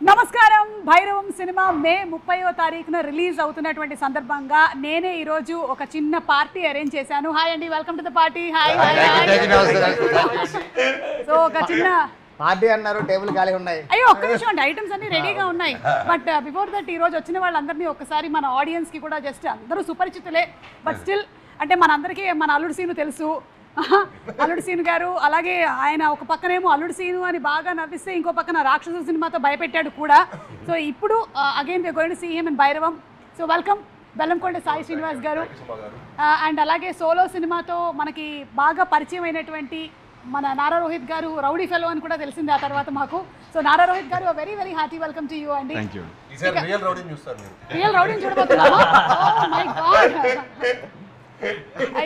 నమస్కారం భైరవం సినిమా మే 30వ తారీఖున రిలీజ్ అవుతున్నటువంటి సందర్భంగా నేనే ఈ రోజు ఒక చిన్న పార్టీ అరేంజ్ చేశాను. హాయ్ అండి, welcome to the party. Hi so ఒక చిన్న పార్టీ అన్నారు, టేబుల్ ఖాళీ ఉన్నాయి. అయ్యో ఒక్క నిమిషం అండి, ఐటమ్స్ అన్ని రెడీగా ఉన్నాయి. బట్ బిఫోర్ దట్ ఈ రోజు వచ్చిన వాళ్ళందరినీ ఒకసారి మన ఆడియన్స్ కి కూడా జస్ట్ అందరూ సుపరిచితులే, బట్ స్టిల్ అంటే మనందరికీ మన అల్లుడు సీను తెలుసు. అల్లుడు సీను గారు, అలాగే ఆయన ఒక పక్కనేమో అల్లుడు సీను అని బాగా నవ్విస్తే ఇంకో పక్కన రాక్షసు సినిమాతో భయపెట్టాడు కూడా. సో ఇప్పుడు again we going to see him in Bhairavam. So welcome Bellamkonda Sai Srinivas garu. And అలాగే సోలో సినిమాతో మనకి బాగా పరిచయం అయినటువంటి మన నారా రోహిత్ గారు, రౌడీ ఫెలో అని కూడా తెలిసింది ఆ తర్వాత మాకు. సో నారా రోహిత్ గారు, very very hearty welcome to you అండి. రియల్ రౌడీని చూడబోతున్నాము. Oh my god.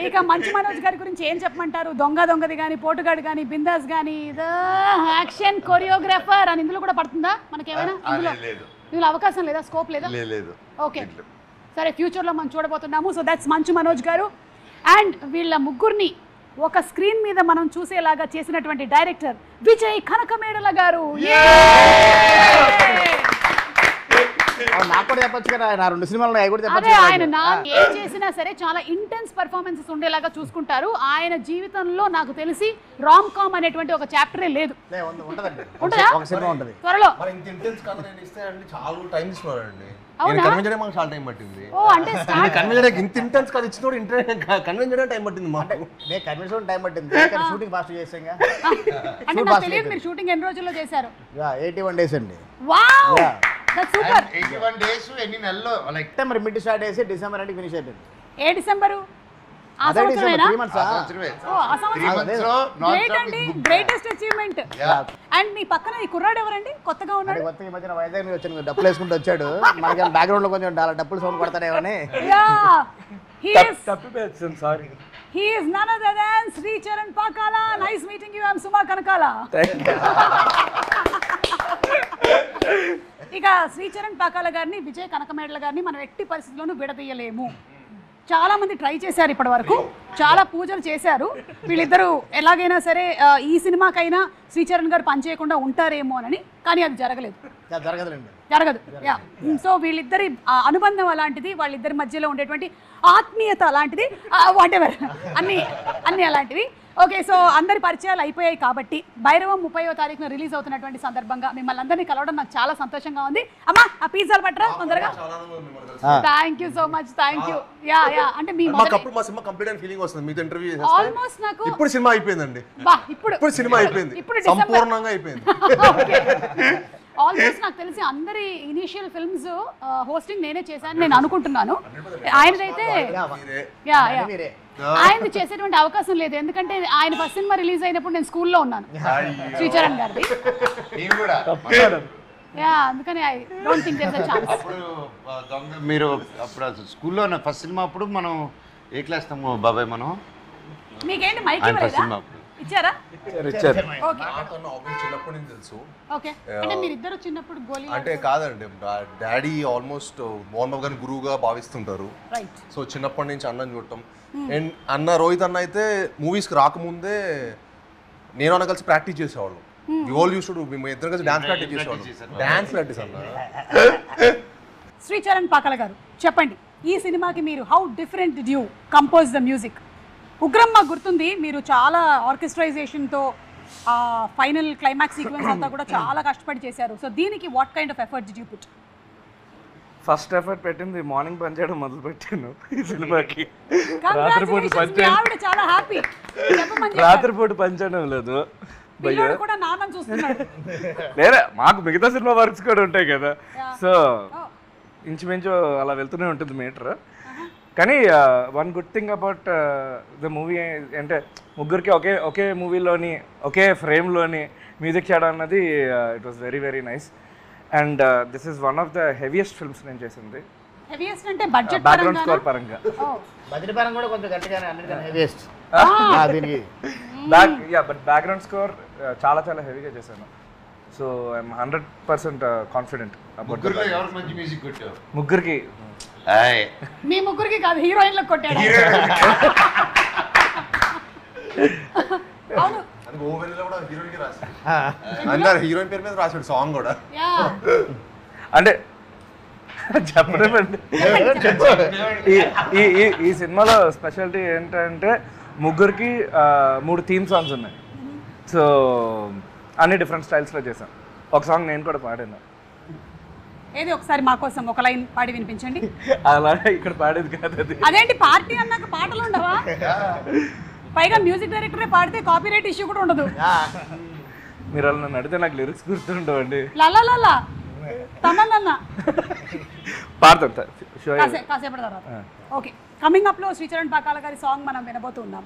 ఇక మంచు మనోజ్ గారి గురించి ఏం చెప్పమంటారు? దొంగది కానీ, పోటుగాడు కానీ, బిందాస్ కానీ, యాక్షన్ కొరియోగ్రాఫర్ అని ఇందులో కూడా పడుతుందా మనకేమైనా? ఇందులో అవకాశం లేదా, స్కోప్ లేదా? ఓకే సరే, ఫ్యూచర్లో మనం చూడబోతున్నాము. సో దట్స్ మంచు మనోజ్ గారు. అండ్ వీళ్ళ ముగ్గురిని ఒక స్క్రీన్ మీద మనం చూసేలాగా చేసినటువంటి డైరెక్టర్ విజయ్ కనకమేడల గారు. నాకు కూడా చెప్పొచ్చు కదా, నా 2 సినిమాలు అదే ఆయన ఏం చేసినా సరే చాలా ఇంటెన్స్ పర్ఫార్మెన్సెస్ ఉండేలాగా చూసుకుంటారు. ఆయన జీవితంలో నాకు తెలిసి రామ్ కామ్ అనేటువంటి ఒక చాప్టరే లేదు. ఉంటుందా? త్వరలో మీరు షూటింగ్ ఎన్ని రోజుల్లో చేశారు? 81 days అండి. Wow, that's super. 81 days ఎన్ని నెలల్లో? లైక్ సెప్టెంబర్ మిడ్ స్టార్ట్ చేసి డిసెంబర్ అంటే ఫినిష్ అయిపోయింది. ఏ డిసెంబరు? ఆ సంవత్సరమేనా? 3 months. ఓ ఆ సంవత్సరం గ్రేట్ అండి, గ్రేటెస్ట్ అచీవ్మెంట్. అండ్ మీ పక్కన ఈ కుర్రాడు ఎవరండి? కొత్తగా ఉన్నాడు. కొత్తగా ఈ మధ్యన వైజాగ్ నుంచి వచ్చాను, డప్పులు వేసుకుంటూ వచ్చాడు. మనకి బ్యాక్గ్రౌండ్ లో కొంచెం డప్పులు sound కొడతాడేమని. He is none other than Sri Charan Pakala. Nice meeting you. I'm Suma Kanakala. ఇక శ్రీచరణ్ పాకాల గారిని, విజయ్ కనకమేడల గారిని మనం ఎట్టి పరిస్థితుల్లోనూ విడదీయలేము. చాలా మంది ట్రై చేశారు ఇప్పటి వరకు, చాలా పూజలు చేశారు. వీళ్ళిద్దరూ ఎలాగైనా సరే ఈ సినిమాకైనా శ్రీచరణ్ గారు పనిచేయకుండా ఉంటారేమో అని, కానీ అది జరగలేదు. జరగదు. సో వీళ్ళిద్దరి అనుబంధం అలాంటిది, వాళ్ళిద్దరి మధ్యలో ఉండేటువంటి ఆత్మీయత అలాంటిది, వాటెవర్ అన్నీ అలాంటివి. ఓకే, సో అందరి పరిచయాలు అయిపోయాయి కాబట్టి భైరవం 30వ తారీఖున రిలీజ్ అవుతున్నటువంటి సందర్భంగా మిమ్మల్ని అందరినీ కలవడం నాకు చాలా సంతోషంగా ఉంది. అమ్మా ఆ పిజ్జాలు పట్టరా తొందరగా. Thank you so much, thank you. Yeah అంటే మీ మా సినిమా కంప్లీట్ అయిన ఫీలింగ్ వస్తుంది మీతో ఇంటర్వ్యూ చేస్తే. ఆల్మోస్ట్ నాకు ఇప్పుడు సినిమా అయిపోయిందండి. ఇప్పుడు సినిమా అయిపోయింది, సంపూర్ణంగా అయిపోయింది. ఆల్మోస్ట్ నాకు తెలిసి అందరి ఇనిషియల్ ఫిల్మ్స్ హోస్టింగ్ నేనే చేశాను నేను అనుకుంటున్నాను. ఆయనదైతే ఆయన చేసేటువంటి అవకాశం లేదు, ఎందుకంటే ఆయన ఫస్ట్ సినిమా రిలీజ్ అయినప్పుడు నేను స్కూల్లో ఉన్నాను, శ్రీచరణ్ గారిది. అందుకని I don't think there is a chance. మీరు అప్పుడు స్కూల్లో ఫస్ట్ సినిమా అప్పుడు మనం ఏ క్లాస్ తాము బాబాయ్? మనం మీకేంటి మైక్ ఇవ్వలేదా? ఇచ్చారా? చిన్నప్పటి నుంచి తెలుసు. ఓకే, అంటే మీరిద్దరు చిన్నప్పుడు గోలీ అంటే కాదండి, డాడీ ఆల్మోస్ట్ మోహన్ బాబు గారిని గురువుగా భావిస్తుంటారు. సో చిన్నప్పటి నుంచి అన్నని చూడటం. అండ్ అన్న రోహిత్ అన్న అయితే మూవీస్కి రాకముందే నేను అన్న కలిసి ప్రాక్టీస్ చేసేవాళ్ళం. మేము ఇద్దరం కలిసి డాన్స్ ప్రాక్టీస్ చేసేవాళ్ళం. డాన్స్ ప్రాక్టీస్ అన్న. శ్రీచరణ్ పాకాల గారు చెప్పండి, ఈ సినిమాకి మీరు how different do you compose the music? Ugramma గుర్తుంది, మీరు చాలా ఆర్కెస్ట్రైజేషన్తో ఫైనల్ క్లైమాక్స్ సీక్వెన్స్ అంతా కూడా చాలా కష్టపడి చేశారు. సో దీనికి what kind of effort did you put? First effort పెట్టింది మార్నింగ్ పని చేయడం మొదలు పెట్టాను ఈ సినిమాకి. రాత్రిపూట పని చేయడం లేదు, లేదా మాకు మిగతా సినిమా వర్క్స్ కూడా ఉంటాయి కదా. సో ఇంచుమించు అలా వెళ్తూనే ఉంటుంది మీటర్. కానీ one good thing about the movie అంటే ముగ్గురికి ఒకే మూవీలోని ఒకే ఫ్రేమ్లోని మ్యూజిక్ చేయడం అన్నది it was very very nice. And this is one of the heaviest films నేను చేసింది. బ్యాక్గ్రౌండ్ స్కోర్ పరంగా బట్ బ్యాక్గ్రౌండ్ స్కోర్ చాలా చాలా హెవీగా చేశాను. సో ఐఎమ్ 100% కాన్ఫిడెంట్ అబౌట్ ముగ్గురికి. మీ ముగ్గురికి కాదు, హీరోయిన్లకు కొట్టాడు. అవును, అందుకే ఓ వెన్నెల కూడా హీరోయిన్కి రాశాడు. అందరు హీరోయిన్ పేరు మీద రాశాడు సాంగ్ కూడా. యా అంటే చెప్పలేమండి. ఈ సినిమాలో స్పెషాలిటీ ఏంటంటే ముగ్గురికి 3 థీమ్ సాంగ్స్ ఉన్నాయి. సో అన్ని డిఫరెంట్ స్టైల్స్లో చేశాం. ఒక సాంగ్ నేను కూడా పాడాను. ఏది ఒకసారి మా కోసం ఒక లైన్ పాడి వినిపించండి. అలా ఇక్కడ పాడేది కాదు అది. అదేంటి పార్టీ అన్నాక పాటలు ఉండవా? పైగా మ్యూజిక్ డైరెక్టరే పాడితే కాపీరైట్ ఇష్యూ కూడా ఉండదు. మీరు అలా నన్ను అడిగితే నాకు లిరిక్స్ గుర్తుండవండి. లలా తమన్నా పాడతాం కాసేపటి తర్వాత. ఓకే, కమింగ్ అప్లో శ్రీచరణ్ పాకాల గారి సాంగ్ మనం వినబోతున్నాం.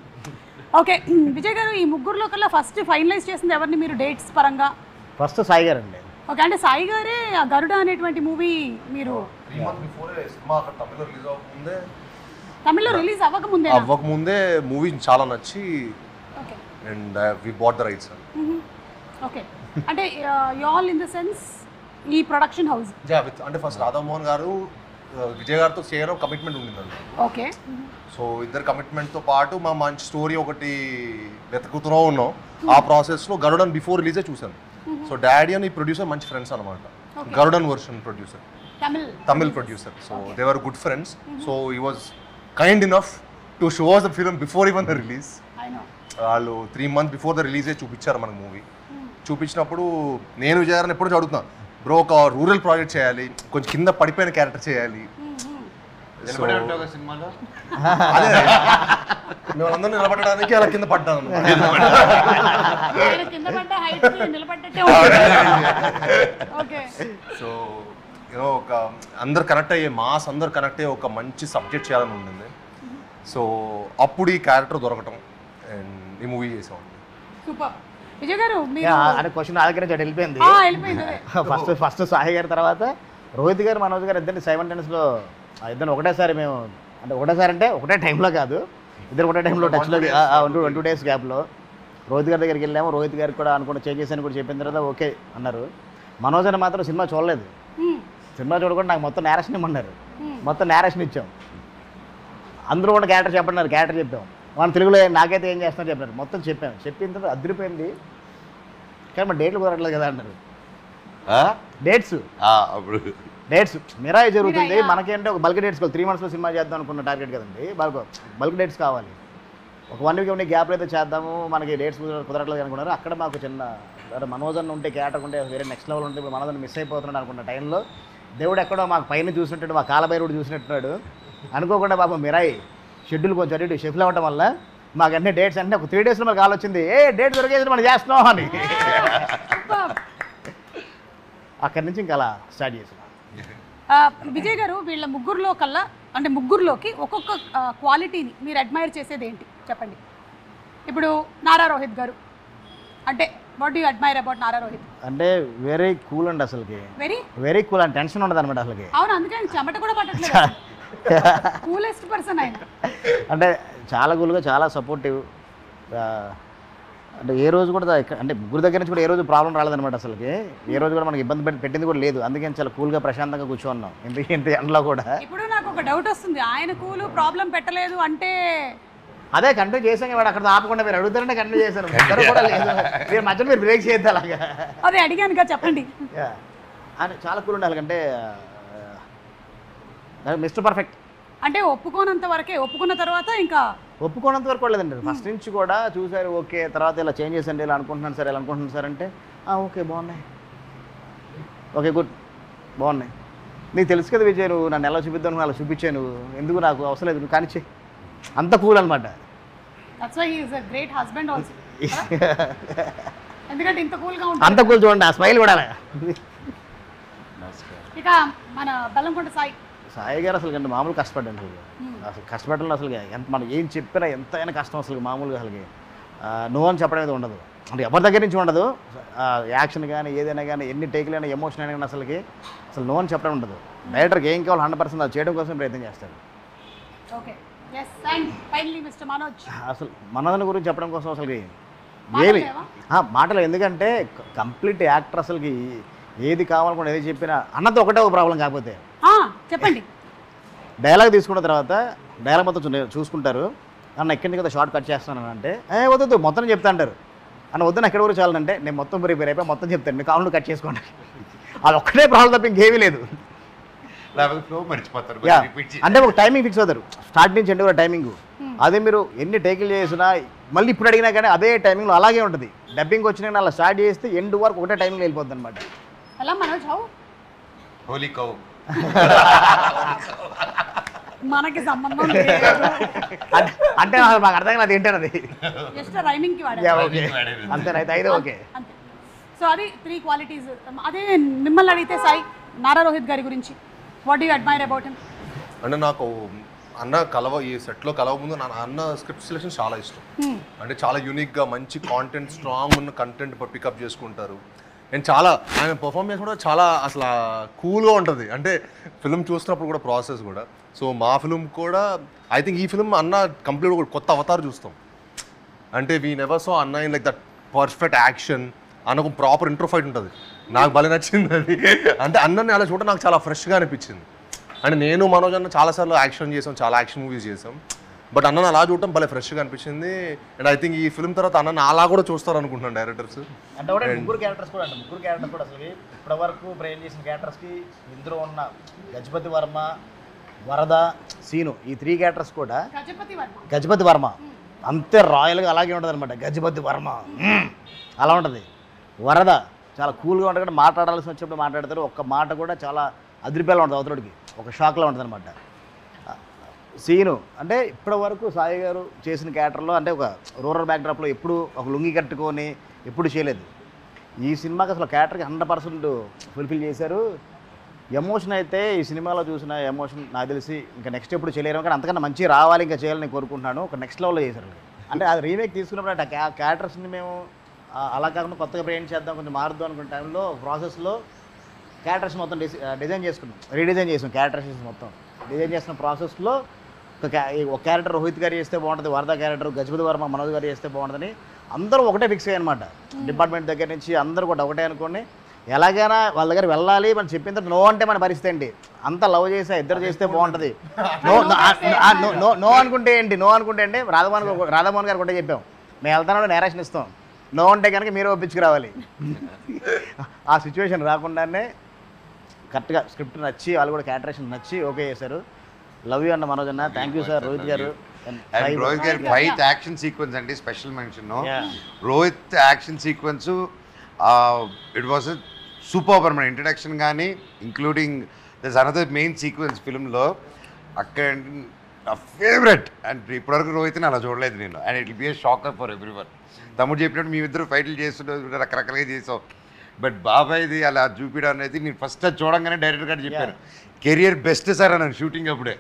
ఓకే విజయ్ గారు, ఈ ముగ్గురులో కల్లా ఫస్ట్ ఫైనలైజ్ చేసింది ఎవరిని మీరు డేట్స్ పరంగా? ఫస్ట్ సాయి గారు అండి. ఓకే, అంటే సాయి గారే గరుడ అనేటువంటి మూవీ మీరు 3 months before సినిమా అక్కడ తమిళ్లో రిలీజ్ అవ్వకముందే అవ్వకముందే మూవీ చాలా నచ్చి okay and we bought the rights. Okay, అంటే you all in the sense ఈ ప్రొడక్షన్ హౌస్ అంటే ఫస్ట్ రాధామోహన్ గారు విజయ్ గారితో చేయడం కమిట్మెంట్ ఉండిందండి. ఓకే, సో ఇద్దరు కమిట్మెంట్తో పాటు మా మంచి స్టోరీ ఒకటి వెతుకుతూ ఉన్నాం. ఆ ప్రాసెస్లో గరుడన్ బిఫోర్ రిలీజే చూశాను. సో డాడీ అని ప్రొడ్యూసర్ మంచి ఫ్రెండ్స్ అనమాట. Garudan version producer, Tamil producer. So they were good friends. So he was kind enough to show us the film before even the release. వాళ్ళు 3 months బిఫోర్ ద రిలీజే చూపించారు మనకు మూవీ. చూపించినప్పుడు నేను విజయ్ గారిని ఎప్పుడు చదువుతున్నా, బ్రో ఒక రూరల్ ప్రాజెక్ట్ చేయాలి, కొంచెం కింద పడిపోయిన క్యారెక్టర్ చేయాలి. సినిమాలో మేము అందరూ నిలబడడానికి అలా కింద పడ్డాను. సో యూనో ఒక అందరు కనెక్ట్ అయ్యే మాస్, అందరు కనెక్ట్ అయ్యే ఒక మంచి సబ్జెక్ట్ చేయాలని ఉండింది. సో అప్పుడు ఈ క్యారెక్టర్ దొరకటం అండ్ ఈ మూవీ చేసామండి. సూపర్. విజయ్ గారు అంటే క్వశ్చన్ నా దగ్గర నుంచి వెళ్ళిపోయింది. ఫస్ట్ సాయి గారి తర్వాత రోహిత్ గారు, మనోజ్ గారు ఇద్దరిని సైమల్టేనియస్లో ఇద్దరు ఒకటేసారి మేము, అంటే ఒకటేసారి అంటే ఒకటే టైంలో కాదు, ఇద్దరు ఒకటే టైంలో టచ్లో 1-2 days గ్యాప్లో రోహిత్ గారి దగ్గరికి వెళ్ళాము. రోహిత్ గారికి కూడా అనుకుంటే చేంజ్ చేశాను కూడా చెప్పిన తర్వాత ఓకే అన్నారు. మనోజ్ అని మాత్రం సినిమా చూడలేదు. సినిమా చూడకుండా నాకు మొత్తం నేరేషన్ ఇమ్మన్నారు. మొత్తం నేరేషన్ ఇచ్చాం. అందరూ కూడా క్యారెక్టర్ చెప్పన్నారు, క్యారెక్టర్ చెప్పాం. మన తెలుగులో నాకైతే ఏం చేస్తున్నారు చెప్పారు. మొత్తం చెప్పాం. చెప్పిన తర్వాత అదిరిపోయింది. కానీ మన డేట్లు కుదరట్లేదు కదా అన్నారు. డేట్స్ మిరాయి జరుగుతుంది. మనకేంటే ఒక బల్క్ డేట్స్ కావాలి. 3 monthsలో సినిమా చేద్దాం అనుకున్న టార్గెట్ కదండి. బల్క్ డేట్స్ కావాలి. ఒక 1 week గ్యాప్లో అయితే చేద్దాము, మనకి డేట్స్ కుదరట్లేదు అనుకున్నారు. అక్కడ మాకు చిన్న మనోజ్ అన్న ఉంటే, క్యారెక్టర్ ఉంటే వేరే నెక్స్ట్ లెవెల్ ఉంటే ఇప్పుడు మనోజ్ మిస్ అయిపోతున్నాడు అనుకున్న టైంలో దేవుడు ఎక్కడో మాకు పైన చూసినట్టు, మా కాలభైరుడు చూసినట్టున్నాడు. అనుకోకుండా పాపం మిరాయి షెడ్యూల్ కొంచెం అటు షిఫ్ట్ అవ్వటం వల్ల మాకు అన్ని డేట్స్ అంటే ఒక 3 daysలో మాకు కాల్ వచ్చింది, డేట్ దొరికేసి మనం చేస్తున్నాం అని. అక్కడి నుంచి ఇంకా అలా స్టార్ట్ చేసాం. విజయ్ గారు, వీళ్ళ ముగ్గురులో కల్లా అంటే ముగ్గురులోకి ఒక్కొక్క క్వాలిటీని మీరు అడ్మైర్ చేసేది ఏంటి చెప్పండి. ఇప్పుడు నారా రోహిత్ గారు అంటే what do you admire about Nara Rohit? అంటే వెరీ కూల్ అండి, అసలుకి వెరీ కూల్ అండ్ టెన్షన్ ఉండదు అనమాట అసలుకి. అవును, అందుకే ఆయన చెమట కూడా పట్టట్లేదు. కూలెస్ట్ పర్సన్ ఆయన. అంటే చాలా కూల్గా, చాలా సపోర్టివ్. అంటే ఏ రోజు కూడా అంటే ముగ్గురు దగ్గర నుంచి కూడా ఏ రోజు ప్రాబ్లం రాలేదనమాట అసలుకి. ఏ రోజు కూడా మనకి ఇబ్బంది పెట్టింది కూడా లేదు. అందుకని చాలా కూల్గా ప్రశాంతంగా కూర్చోన్నాం ఇంత ఎండలో కూడా. ఇప్పుడు నాకు ఒక డౌట్ వస్తుంది, ఆయన కూల్ ప్రాబ్లం పెట్టలేదు అంటే అదే కంటిన్యూ చేసాం. వాడు అక్కడ ఆపకుండా మీరు అడుగుతారంటే కంటిన్యూ చేశాను. కూడా లేదు, మీరు మధ్యలో మీరు బ్రేక్ చేయొద్దు అలాగా. అదే అడిగాను కదా, చెప్పండి. అని చాలా కూల్ ఉండాలి. అంటే మిస్టర్ పర్ఫెక్ట్. అంటే ఒప్పుకోనంత వరకే, ఒప్పుకున్న తర్వాత ఇంకా ఒప్పుకోనంత వరకు లేదండి. ఫస్ట్ నుంచి కూడా చూసారు, ఓకే తర్వాత ఇలా చేంజ్ చేసండి, ఇలా అనుకుంటున్నాను సార్, ఇలా అనుకుంటున్నాను సార్ అంటే ఓకే బాగున్నాయి, ఓకే గుడ్ బాగున్నాయి. నీకు తెలుసు కదా విజయ్, నువ్వు నన్ను ఎలా చూపిద్దాను, నువ్వు అలా చూపించాను, నువ్వు ఎందుకు నాకు అవసరం లేదు, నువ్వు కానిచ్చే. అంత కూల్ అనమాట. ఎందుకంటే ఇంత కూల్గా ఉంటుంది. అంత కూల్ చూడండి, ఆ స్మైల్ కూడా. ఇక మన బెల్లంకొండ సాయి గారు అసలు అంటే మామూలు కష్టపడ్డాను. అసలు కష్టపడడంలో అసలు ఎంత మనం ఏం చెప్పినా ఎంతైనా కష్టం అసలు మామూలుగా అసలుకి నో అని చెప్పడం అనేది ఉండదు. అంటే ఎవరి దగ్గర నుంచి ఉండదు. యాక్షన్ కానీ ఏదైనా కానీ ఎన్ని టేకులు అయినా ఎమోషన్ అయినా కానీ అసలు నో అని చెప్పడం ఉండదు. డైరెక్టర్కి ఏం కావాలి 100% అది చేయడం కోసం ప్రయత్నం చేస్తారు. అసలు మనోజ్ గురించి చెప్పడం కోసం అసలుకి ఏమి మాటలు, ఎందుకంటే కంప్లీట్ యాక్టర్ అసలుకి ఏది కావాలనుకున్నా ఏది చెప్పినా అన్నతో ఒకటే ఒక ప్రాబ్లం. కాకపోతే చెప్పండి, డైలాగ్ తీసుకున్న తర్వాత డైలాగ్ మొత్తం చూసుకుంటారు. అన్న ఎక్కడి నుంచి కదా షార్ట్ కట్ చేస్తాను అంటే వద్దు మొత్తం చెప్తా అంటారు. అని వద్దు ఎక్కడ వరకు చాలంటే నేను మొత్తం ప్రిపేర్ అయిపోయి మొత్తం చెప్తాను మీ కావాలని కట్ చేసుకోండి. అది ఒక్కటే ప్రాబ్లం తప్ప ఇంకేమీ లేదు. లేకపోతే ఫ్లో మర్చిపోతారు. అంటే ఒక టైమింగ్ ఫిక్స్ అవుతారు స్టార్ట్ నుంచి ఎండ్ వరకు టైమింగ్. అదే మీరు ఎన్ని టేకులు చేసినా మళ్ళీ ఇప్పుడు అడిగినా కానీ అదే టైమింగ్లో అలాగే ఉంటుంది. డబ్బింగ్ వచ్చినా అలా స్టార్ట్ చేస్తే ఎండ్ వరకు ఒకటే టైమింగ్లో వెళ్ళిపోతుంది అనమాట. అలా మనోజ్ హౌ హోలీ కౌ మనకి సంబంధం లేదు. అంటే మాకు అర్థం కాదు ఏంటన్నది. జస్ట్ రైమింగ్ కి వాడారు. ఓకే అంతేనైతే అయితే ఓకే. అంతే. సో అది 3 క్వాలిటీస్. అదే మిమ్మల్ని అడిగితే సాయి, నారా రోహిత్ గారి గురించి what you admire about him? అంటే నాకు అన్న ఈ సెట్లో కలవ ముందు నా అన్న స్క్రిప్ట్ సెలెక్షన్ చాలా ఇష్టం. అంటే చాలా యూనిక్గా మంచి కాంటెంట్, స్ట్రాంగ్ ఉన్న కంటెంట్ పికప్ చేసుకుంటారు. అండ్ చాలా ఆయన పర్ఫార్మెన్స్ కూడా చాలా అసలు కూల్గా ఉంటుంది. అంటే ఫిల్మ్ చూస్తున్నప్పుడు కూడా ప్రాసెస్ కూడా. సో మా ఫిల్మ్ కూడా ఐ థింక్ ఈ ఫిల్మ్ అన్న కంప్లీట్ కూడా కొత్త అవతారం చూస్తాం. అంటే వీ నెవర్ సో అన్న in like that perfect action అన్న ఒక ప్రాపర్ ఇంట్రో ఫైట్ ఉంటుంది. నాకు భలే నచ్చింది అది. అంటే అన్నని అలా చూడటం నాకు చాలా ఫ్రెష్గా అనిపించింది. అంటే నేను మనోజ్ అన్న చాలాసార్లు యాక్షన్ చేసాం, చాలా యాక్షన్ మూవీస్ చేసాం. బట్ అన్నని అలా చూడటం భలే ఫ్రెష్గా అనిపించింది. అండ్ ఐ థింక్ ఈ ఫిల్మ్ తర్వాత అన్న అలా కూడా చూస్తారు అనుకుంటున్నాను డైరెక్టర్స్. అంటే కూడా ముగ్గురు క్యారెక్టర్స్ కూడా అసలు ఇప్పటి వరకు బ్రెయిన్ చేసిన క్యారెక్టర్స్కి ఇందులో ఉన్న గజపతి వర్మ, వరద, సీను ఈ 3 క్యారెక్టర్స్ కూడా గజపతి వర్మ అంతే రాయల్గా అలాగే ఉంటుంది అనమాట. గజపతి వర్మ అలా ఉంటుంది. వరద చాలా కూల్గా ఉంటుంది కూడా మాట్లాడాల్సి వచ్చినప్పుడు మాట్లాడతారు. ఒక్క మాట కూడా చాలా అదిరిపేలా ఉంటుంది అవతలకి, ఒక షాక్లా ఉంటుంది అనమాట. సీను అంటే ఇప్పటి వరకు సాయి గారు చేసిన క్యారెక్టర్లో అంటే ఒక రూరల్ బ్యాక్డ్రాప్లో ఎప్పుడు ఒక లుంగి కట్టుకొని ఎప్పుడు చేయలేదు. ఈ సినిమాకి అసలు క్యారెక్టర్కి 100% ఫుల్ఫిల్ చేశారు. ఎమోషన్ అయితే ఈ సినిమాలో చూసిన ఎమోషన్ నాకు తెలిసి ఇంకా నెక్స్ట్ ఎప్పుడు చేయలేరు. కానీ అంతకన్నా మంచి రావాలి, ఇంకా చేయాలని నేను కోరుకుంటున్నాను. ఒక నెక్స్ట్ లెవెల్లో చేశారు. అంటే అది రీమేక్ తీసుకున్నప్పుడు అంటే ఆ క్యారెక్టర్స్ని మేము అలా కాకుండా కొత్తగా బ్రెయిన్ చేద్దాం, కొంచెం మారుద్దాం అనుకున్న టైంలో ప్రాసెస్లో క్యారెక్టర్స్ మొత్తం డిజైన్ చేసుకున్నాం, రీడిజైన్ చేసాం. క్యారెక్టర్స్ మొత్తం డిజైన్ చేసిన ప్రాసెస్లో ఒక క్యారెక్టర్ రోహిత్ గారు చేస్తే బాగుంటుంది, వరద క్యారెక్టర్ గజపతి వర్మ మనోజ్ గారు చేస్తే బాగుంటుందని అందరూ ఒకటే ఫిక్స్ అయ్యనమాట. డిపార్ట్మెంట్ దగ్గర నుంచి అందరూ కూడా ఒకటే అనుకోండి, ఎలాగైనా వాళ్ళ దగ్గర వెళ్ళాలి. మనం చెప్పిన తర్వాత నో అంటే మన పరిస్థితి ఏంటి, అంతా లవ్ చేసా ఇద్దరు చేస్తే బాగుంటుంది. నో అనుకుంటే ఏంటి, నో అనుకుంటే అంటే రాధామోహన్ గారు కూడా చెప్పాం, మేము వెళ్తానో నేరేషన్ ఇస్తాం, నో అంటే కనుక మీరు ఒప్పించుకురావాలి. ఆ సిచ్యువేషన్ రాకుండానే కరెక్ట్గా స్క్రిప్ట్ నచ్చి వాళ్ళు కూడా క్యారెక్టరేషన్ నచ్చి ఓకే చేశారు. లవ్ యూ అన్న మనోజ్ అన్న, thank you sir. Rohit garu Rohit గారి ఫైట్ యాక్షన్ సీక్వెన్స్ అంటే special mention. Rohit action sequence it was super. మన ఇంట్రడక్షన్ కానీ including this another main sequence ఫిల్మ్లో అక్కడ నా ఫేవరెట్. అండ్ ఇప్పటివరకు రోహిత్ని అలా చూడలేదు నేను. And it will be a shocker for everyone. తమ్ముడు చెప్పినట్టు మీ ఇద్దరు ఫైట్లు చేస్తుంటే రకరకాలుగా చేసాం. బట్ బాబాయ్ది అలా చూపించడం అనేది నేను ఫస్ట్ చూడంగానే డైరెక్టర్ గారు చెప్పారు, కెరియర్ బెస్ట్ సార్ అన్నాను షూటింగ్ అప్పుడే.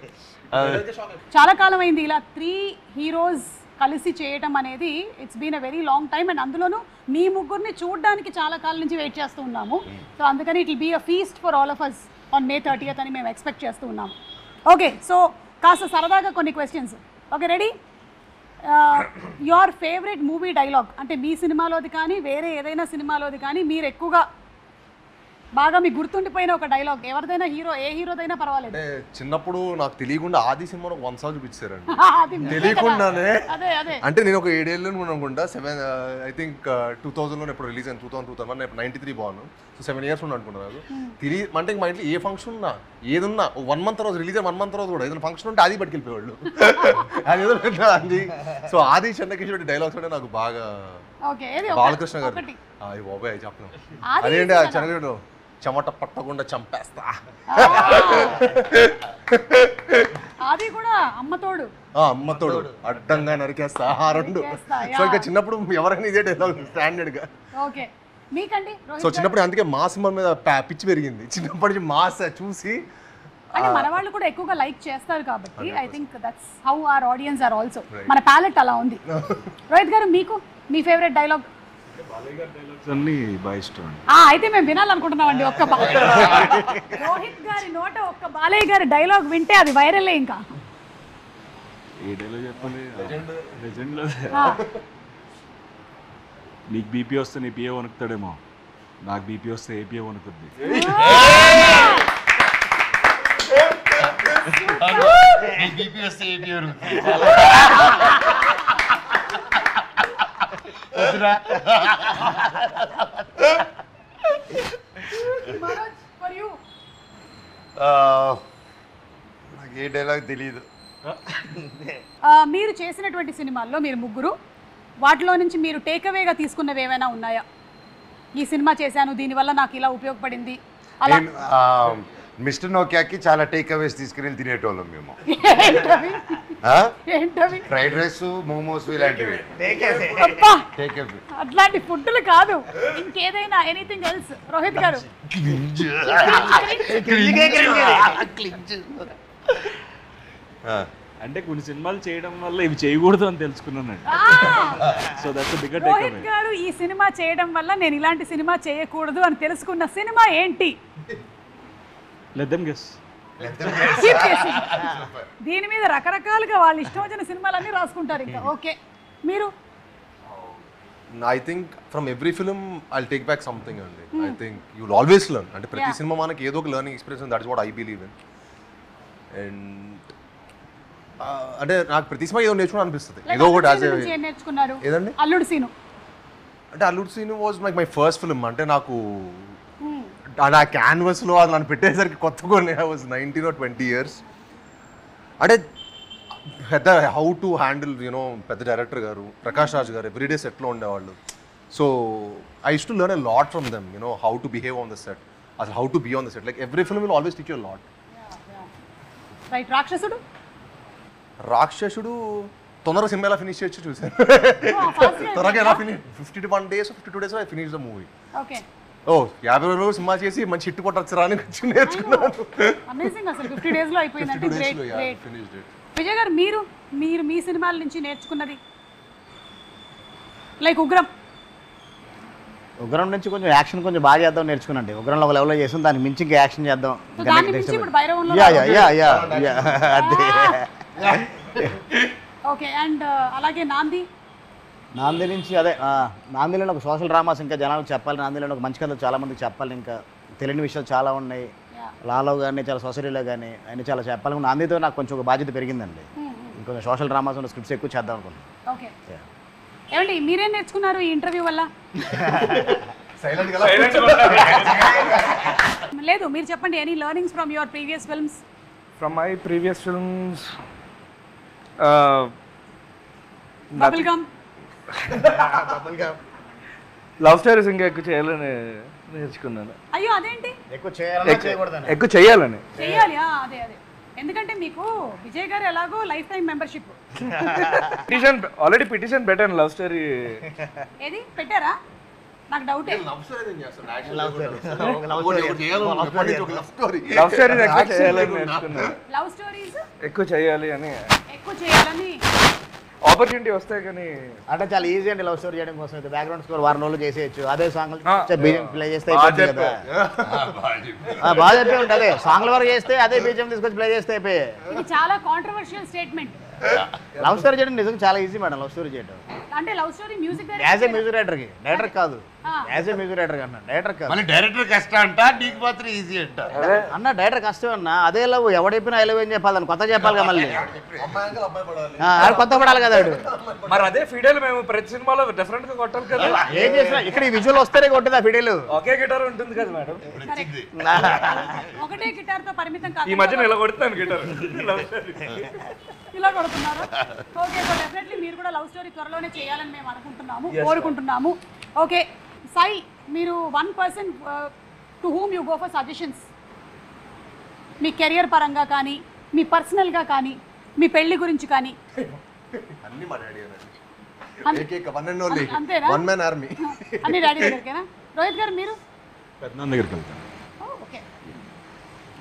చాలా కాలం అయింది ఇలా 3 హీరోస్ కలిసి చేయటం అనేది. It's been a very long time. And అందులోనూ మీ ముగ్గురిని చూడడానికి చాలా కాలం నుంచి వెయిట్ చేస్తూ ఉన్నాము. సో అందుకని it will be a feast for all of us on May 30th అని మేము ఎక్స్పెక్ట్ చేస్తూ ఉన్నాము. ఓకే, సో కాస్త సరదాగా కొన్ని questions. Okay, ready? Your favourite movie dialogue అంటే మీ సినిమాలోది కానీ వేరే ఏదైనా సినిమాలోది కానీ మీరు ఎక్కువగా బాగా మీకు గుర్తుండిపోయిన ఒక డైలాగ్ ఎవరిదైనా, హీరో ఏ హీరోదైనా పర్వాలేదు. అంటే చిన్నప్పుడు నాకు తెలియకుండా ఆది సినిమాలో 1 సాంగ్ చూపించారండి తెలియకుండానే. అంటే నేను ఒక 7 ఏళ్ళు అనుకుంటా, 7 ఐ థింక్ 2000లో ఎప్పుడు రిలీజ్ అయింది, 2001 93 బాగున్నాను. సో 7 ఇయర్స్ ఉన్నా అనుకున్నా. నాకు తెలియ అంటే మా ఇంట్లో ఏ ఫంక్షన్ ఉన్నా ఏదున్నా 1 మంత్ రోజు రిలీజ్ 1 మంత్ రోజు కూడా ఏదైనా ఫంక్షన్ ఉంటే అది పట్టుకెళ్ళిపోయేవాళ్ళు. అదేదో అది. సో ఆది చెన్నకేశ్వరి డైలాగ్స్ అంటే నాకు బాగా. బాలకృష్ణ గారు బాబాయ్ చెప్పను అదేంటి చెన్నకేశ్వరి చెమట పట్టకుండా చంపేస్తా, అది కూడా అమ్మతోడు అడ్డంగా నరికేస్తా, ఆ 2. సో ఇంకా చిన్నప్పుడు ఎవరైనా ఇదే డైలాగ్ స్టాండర్డ్ గా. ఓకే, మీకండి? సో చిన్నప్పుడు అందుకే మా సినిమా మీద పిచ్చి పెరిగింది. చిన్నప్పటి నుంచి మాస్ చూసి అంటే మన వాళ్ళు కూడా ఎక్కువగా లైక్ చేస్తారు కాబట్టి I think that's how our audience are also. మన ప్యాలెట్ అలా ఉంది. రోహిత్ గారు, మీకు మీ ఫేవరెట్ డైలాగ్? అయితే మేము వినాలనుకుంటున్నామండి. ఒక్క రోహిత్ గారి నోట ఒక్క బాలయ్య గారి డైలాగ్ వింటే అది వైరల్. ఇంకా ఏ డైలాగ్ చెప్పండి? లెజెండ్లో నీకు బీపీ వస్తే నీ పిఏ వణుకుతాడేమో, నాకు బీపీ వస్తే ఏపీఏ వణుకుద్ది. తెలుసురా. Manoj, for you. నాకు ఏ డైలాగ్ తెలియదు. మీరు చేసినటువంటి సినిమాల్లో మీరు ముగ్గురు వాటిలో నుంచి మీరు టేక్అవేగా తీసుకున్నవి ఏమైనా ఉన్నాయా? ఈ సినిమా చేశాను, దీనివల్ల నాకు ఇలా ఉపయోగపడింది అలా. నేను మిస్టర్ నోకియాకి చాలా టేక్ అవేస్ తీసుకుని తినేటోళ్ళం మేము. ఏంటవి? ఫ్రైడ్ రైస్, మోమోస్ ఇలాంటివి అబ్బా, టేక్ అవే. అట్లాంటి ఫుడ్లు కాదు, ఇంకేదైనా ఎనీథింగ్ ఎల్స్. రోహిత్ గారు అంటే కొన్ని సినిమాలు చేయడం వల్ల ఇవి చేయకూడదు అని తెలుసుకున్నానండి. So that's bigger take Rohit గారు ఈ సినిమా చేయడం వల్ల నేను ఇలాంటి సినిమా చేయకూడదు అని తెలుసుకున్న సినిమా ఏంటి? Let them guess. Keep guessing. దీని మీద రకరకాలుగా వాళ్ళు ఇష్టం వచ్చిన సినిమాలన్నీ రాసుకుంటారు ఇంకా. ఓకే, మీరు? I think from every film I'll take back something అండి. I think you will always learn. అంటే ప్రతి సినిమా మనకి ఏదో ఒక learning experience, that is what I believe in. And అంటే నాకు ప్రతి సినిమా ఏదో నేర్చుకుని అనిపిస్తుంది. ఏదో ఒకటి యాజ్ ఏం నేర్చుకున్నారు? ఏదండి? అల్లుడు సీను. అంటే Alludu Seenu was like my first film. అంటే నాకు నా క్యాన్వస్లో అది నన్ను పెట్టేసరికి కొత్తగా ఐ వాజ్ 19 or 20 years. అంటే పెద్ద హౌ టు హ్యాండిల్ యూనో పెద్ద డైరెక్టర్ గారు ప్రకాష్ రాజ్ గారు ఎవ్రీడే సెట్లో ఉండేవాళ్ళు. So I used to learn a lot from them, you know how to behave on the set, అసలు how to be on the set. Like every film will always teach you lot. Right. Rakshasudu? Rakshasudu తొందరగా cinema ఎలా finish చేయొచ్చు చూసాను. త్వరగా ఎలా finish 51 days 52 days I finish the movie. Okay. 50 రోజులు cinema చేసి మంచి హిట్ కొట్టొచ్చురా అని నేర్చుకున్నాను. అమేజింగ్. అసలు 50 days లో అయిపోయిందంటే 52 days గ్రేట్ లో great. Finished it. Vijay garu, మీరు మీ సినిమాల నుంచి నేర్చుకున్నది? లైక్ ఉగ్రం నుంచి కొంచెం యాక్షన్ కొంచెం బాగా చేద్దాం నేర్చుకున్నాండి. ఉగ్రంలో ఒక లెవెల్లో చేసాం, దానికి మించి ఇంకా యాక్షన్ చేద్దాం. దాని నుంచి ఇప్పుడు భైరవంలో. ఓకే. అండ్ అలాగే నాంది నుంచి అదే నాందిలో ఒక సోషల్ డ్రామాస్ ఇంకా జనాలకు చెప్పాలి. నాందిలో ఒక మంచి కథలు చాలా మందికి చెప్పాలి. ఇంకా తెలియని విషయాలు చాలా ఉన్నాయి. లాలో కానీ చాలా సొసైటీలో కానీ అన్ని చాలా చెప్పాలి. నాందితో నాకు కొంచెం ఒక బాధ్యత పెరిగిందండి. ఇంకొంచెం సోషల్ డ్రామాస్ ఉన్న స్క్రిప్ట్స్ ఎక్కువ చేద్దాం అనుకున్నాను. ఓకే. ఏమండి, మీరేం నేర్చుకున్నారు ఈ ఇంటర్వ్యూ వల్ల? లేదు, మీరు చెప్పండి. Any learnings from your previous films? From my previous films Bubblegum. Love stories ఇంకా ఎక్కువ చేయాలని నేర్చుకున్నాను. అయ్యో, అదేంటి? ఎక్కువ చేయాలని ఎక్కువ చేయాలని. చెయ్యాలి. అదే ఎందుకంటే మీకు విజయ్ గారు ఎలాగో life time membership. Already petition పెట్టాను లవ్ స్టోరీ. ఏది పెట్టారా? నాకు డౌటే. లవ్ స్టోరీస్ ఎక్కువ చేయాలని నేర్చుకున్నాను. లవ్ స్టోరీస్ ఎక్కువ చేయాలని ఆపర్చునిటీ వస్తాయి. కానీ అంటే చాలా ఈజీ అండి లవ్ స్టోరీ చేయడం కోసం. అయితే బ్యాక్గ్రౌండ్ స్కోర్ వారం రోజులు చేసేయచ్చు. అదే సాంగ్ బీజం ప్లే చేస్తే బాగా చెప్పే ఉంటుంది. సాంగ్ల వరకు చేస్తే అదే బీజం తీసుకొచ్చి ప్లే చేస్తే అయిపోయి. ఇది చాలా కాంట్రవర్షియల్ స్టేట్మెంట్. లవ్ స్టోరీ చేయడం నిజంగా చాలా ఈజీ మేడం. లవ్ స్టోరీ చేయడం అంటే love story music as a music డైరెక్టర్కి, డైరెక్టర్ కాదు, యాజ్ ఏ మ్యూజిక్ డైరెక్టర్ అన్న. డైరెక్టర్ కాదు, మళ్ళీ డైరెక్టర్ కష్టం అంట, నీకు మాత్రం ఈజీ అంట అన్న. డైరెక్టర్ కష్టం అన్న. అదే లవ్ ఎవడైపోయినా ఐ లవ్ ఏం చెప్పాలని కొత్త చెప్పాలి కదా. మళ్ళీ కొత్త పడాలి కదా. మరి అదే ఫీడేలు మేము ప్రతి సినిమాలో డిఫరెంట్ గా కొట్టాలి కదా. ఏం చేసినా ఇక్కడ ఈ విజువల్ వస్తేనే కొట్టేది ఆ ఫిడేలు. ఒకే గిటార్ ఉంటుంది కదా మేడం. ఒకటే గిటార్ తో పరిమితం కాదు. ఈ మధ్యన ఇలా కొడుతాను గిటార్. ఇలా కొడుతున్నారు. ఓకే, సో డెఫినెట్లీ మీరు కూడా లవ్ స్టోరీ త్వరలోనే చేయాలని మేము అనుకుంటున్నాము, కోరుకుంటున్నాము. ఓకే సాయి, మీరు 1% to whom you go for suggestions, me career పరంగా కానీ, మీ పర్సనల్గా కానీ, మీ పెళ్లి గురించి కానీ? అన్ని మా డాడీ అంతేనా? One man army. అన్ని డాడీ దగ్గరికేనా? రోహిత్ గారు మీరు? పెద్దనాన్న దగ్గరికి వెళ్తాను. ఓకే,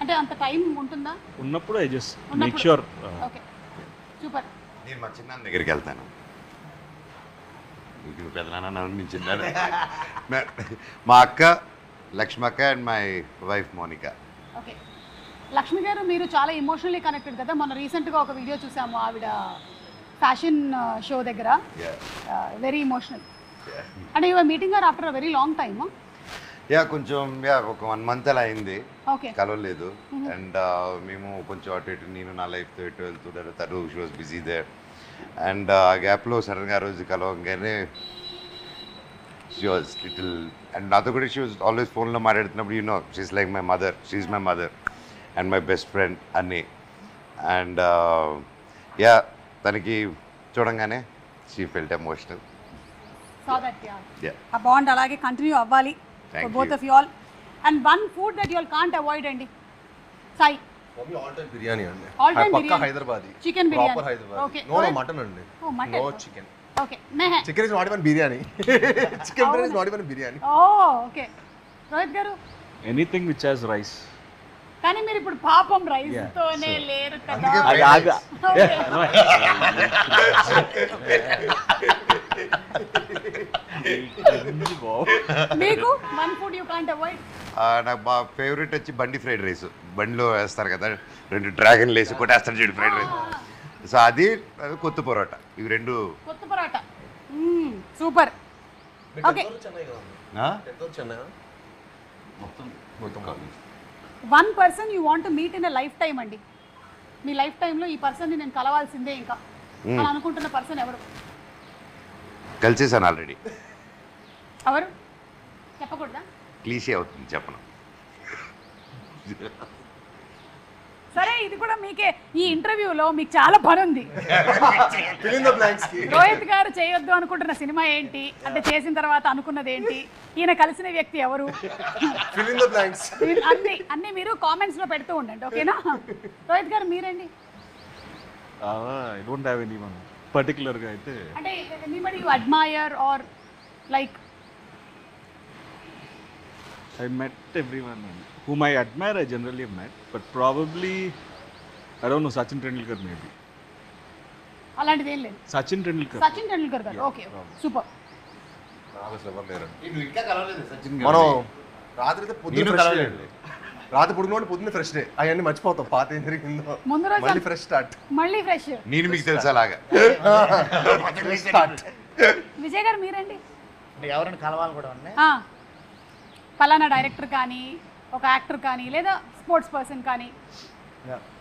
అంటే అంత టైం ఉంటుందా? ఉన్నప్పుడు I just make sure. Okay, super. నేను మా చిన్నాన్న దగ్గరికి వెళ్తాను. మీకు పెద్దనాన్న నుంచి మా అక్క Lakshmakka and my wife Monika. Okay, Lakshmi garu మీరు చాలా ఎమోషనల్లీ కనెక్టెడ్ కదా. మొన్న రీసెంట్గా ఒక వీడియో చూసాము, ఆవిడ ఫ్యాషన్ షో దగ్గర. Very emotional. అంటే you are meeting her after a very long time. కొంచెం ఒక 1 month అలా అయింది, కలవలేదు. అండ్ మేము కొంచెం అటు ఇటు, నేను నా లైఫ్తో ఇటు వెళ్తుంటారు, తను she was busy there. And ఆ గ్యాప్లో సడన్గా ఆ రోజు కలవగానే షీ వాజ్ లిటిల్ అండ్ నాతో కూడా షీ వాజ్ ఆల్వేస్ ఫోన్లో మాట్లాడుతున్నప్పుడు you know she's like my mother she my mother and my best friend అన్నీ అండ్ యా తనకి చూడంగానే షీ ఫెల్ట్ ఎమోషనల్. ఆ బాండ్ అలాగే కంటిన్యూ అవ్వాలి Thank both you. Of you all. And one food that you all can't avoid అండి Sai. All time biryani అండి. All time పక్కా biryani. Hyderabadi. Chicken biryani. Proper Hyderabadi. Okay. No mutton అండి. Oh, mutton. No chicken. Okay మెహే. Chicken is not even biryani. Chicken biryani is not even biryani. Oh okay. Rohit గారు anything which has rice. కానీ మీరు ఇప్పుడు పాపం రైస్ తోనే లేరు కదా. అది ఆగా. మీకు one food you can't avoid. నాకు బాగా ఫేవరెట్ వచ్చి బండి ఫ్రైడ్ రైస్. బండిలో వేస్తారు కదా 2 డ్రాగన్లు వేసి కొట్టేస్తారు చూడు ఫ్రైడ్ రైస్. సో అది కొత్త పొరోటా ఇవి 2. కొత్త పరోటా సూపర్. ఓకే చెన్నై మొత్తం one person you want to meet in a life time అండి. మీ లైఫ్ టైంలో ఈ పర్సన్ని నేను కలవాల్సిందే ఇంకా అని అనుకుంటున్న పర్సన్ ఎవరు? కలిసేసాను ఆల్రెడీ. ఎవరు చెప్పకూడదా? క్లీషే అవుతుంది చెప్పను. సరే ఇది కూడా మీకే. ఈ ఇంటర్వ్యూలో మీకు చాలా పని ఉంది. fill in the blanks కి. రోహిత్ గారు చేయొద్దు అనుకుంటున్న సినిమా ఏంటి, అంటే చేసిన తర్వాత అనుకున్నది ఏంటి, ఈయన కలిసిన వ్యక్తి ఎవరు, fill in the blanks. అన్ని మీరు కామెంట్స్ లో పెడుతూ ఉండండి ఓకేనా? రోహిత్ గారు మీరండి. ఐ డోంట్ హ్యావ్ ఎనీవన్ పర్టికులర్గా అయితే. అంటే anybody you admire or like? I met everyone whom I admire. I generally have met, but probably I don't know, Sachin Tendulkar maybe. అలాంటిది ఏం లేదు. Sachin Tendulkar. సచిన్ టెండూల్కర్ గారు ఓకే సూపర్. నాకు అసలు ఎవరు లేరండి. ఇంకా కలవలేదు సచిన్ మనం రాత్రి అయితే పొద్దున్న ఫ్రెష్ డే. రాత్రి పుడుకున్నోడు పొద్దున్న ఫ్రెష్ డే. అవన్నీ మర్చిపోతాం పాత ఏం జరిగిందో. ముందు రోజు మళ్ళీ ఫ్రెష్ స్టార్ట్. మళ్ళీ ఫ్రెష్. నేను మీకు తెలుసా అలాగా స్టార్ట్. విజయ్ గారు మీరండి. అంటే ఎవరైనా కలవాలి కూడా ఉన్నాయి. ఫలానా డైరెక్టర్ కానీ ఒక యాక్టర్ కానీ లేదా స్పోర్ట్స్ పర్సన్ కానీ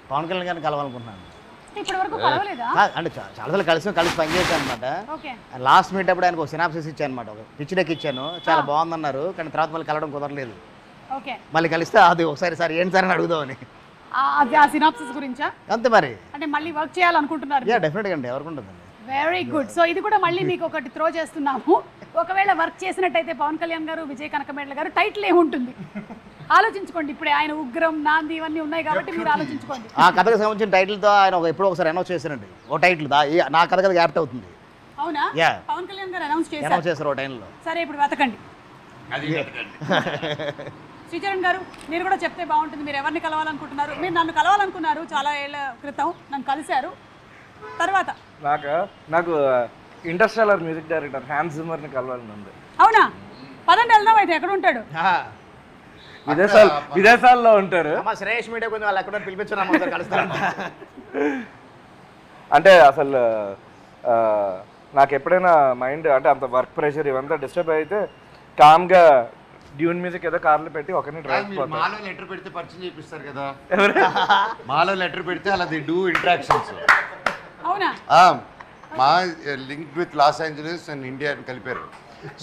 పవన్ కళ్యాణ్ గారిని కలవాలనుకుంటున్నాను. ఇప్పటి వరకు కలవలేదా? అంటే చాలాసార్లు కలిసి పనిచేశాను అనమాట. ఓకే. లాస్ట్ మీట్ అప్పుడు ఆయనకు ఒక సినాప్సిస్ ఇచ్చాను అనమాట. ఒక పిచ్ డెక్ ఇచ్చాను, చాలా బాగుందన్నారు. కానీ తర్వాత మళ్ళీ కలవడం కుదరలేదు. ఓకే. మళ్ళీ కలిస్తే అది ఒకసారి సార్ ఏంటి సార్ అని అడుగుదామని. అది ఆ సినాప్సిస్ గురించా? అంతే మరి. అంటే మళ్ళీ వర్క్ చేయాలనుకుంటున్నారు? డెఫినెట్గా అండి, ఎవరికి ఉంటుందండి. Very good. సో ఇది కూడా మళ్ళీ మీకు ఒకటి త్రో చేస్తున్నాము. ఒకవేళ వర్క్ చేసినట్టయితే పవన్ కళ్యాణ్ గారు, విజయ్ కనకమేడల గారు టైటిల్ ఏముంటుంది ఆలోచించుకోండి. ఇప్పుడే ఆయన ఉగ్రం, నాంది ఇవన్నీ ఉన్నాయి కాబట్టి మీరు ఆలోచించుకోండి. ఆ కథకు సంబంధించిన టైటిల్తో ఆయన ఎప్పుడో ఒకసారి అనౌన్స్ చేశారండి. ఓ టైటిల్ నా కథ కదా యాప్ట్ అవుతుంది. అవునా? Yeah. పవన్ కళ్యాణ్ గారు అనౌన్స్ చేశారు ఓ టైంలో. సరే ఇప్పుడు వెతకండి. శ్రీచరణ్ గారు మీరు కూడా చెప్తే బాగుంటుంది. మీరు ఎవరిని కలవాలనుకుంటున్నారు? మీరు నన్ను కలవాలనుకున్నారు చాలా ఏళ్ళ క్రితం, నన్ను కలిశారు. తర్వాత నాకు ఇంటర్స్టెల్లర్ మ్యూజిక్ డైరెక్టర్ హ్యాన్స్ జిమ్మర్ని కలవాలని ఉంది. అవునా? పదండి వెళ్దాం. అయితే ఎక్కడ ఉంటాడు? విదేశాల్లో ఉంటారు. శ్రేయస్ మీడియా కొంచెం వాళ్ళు ఎక్కడ పిలిపించారు కలుస్తారంట. అంటే అసలు నాకు ఎప్పుడైనా మైండ్ అంటే అంత వర్క్ ప్రెషర్ ఇవంతా డిస్టర్బ్ అయితే కామ్గా డ్యూన్ మ్యూజిక్ ఏదో కార్లో పెట్టి ఒకరిని డ్రైవ్. మాలో లెటర్ పెడితే పరిచయం చేపిస్తారు కదా. మాలో లెటర్ పెడితే అలా ది డూ ఇంటరాక్షన్స్. అవునా? మా link with loss Angeles and India కలిపారు.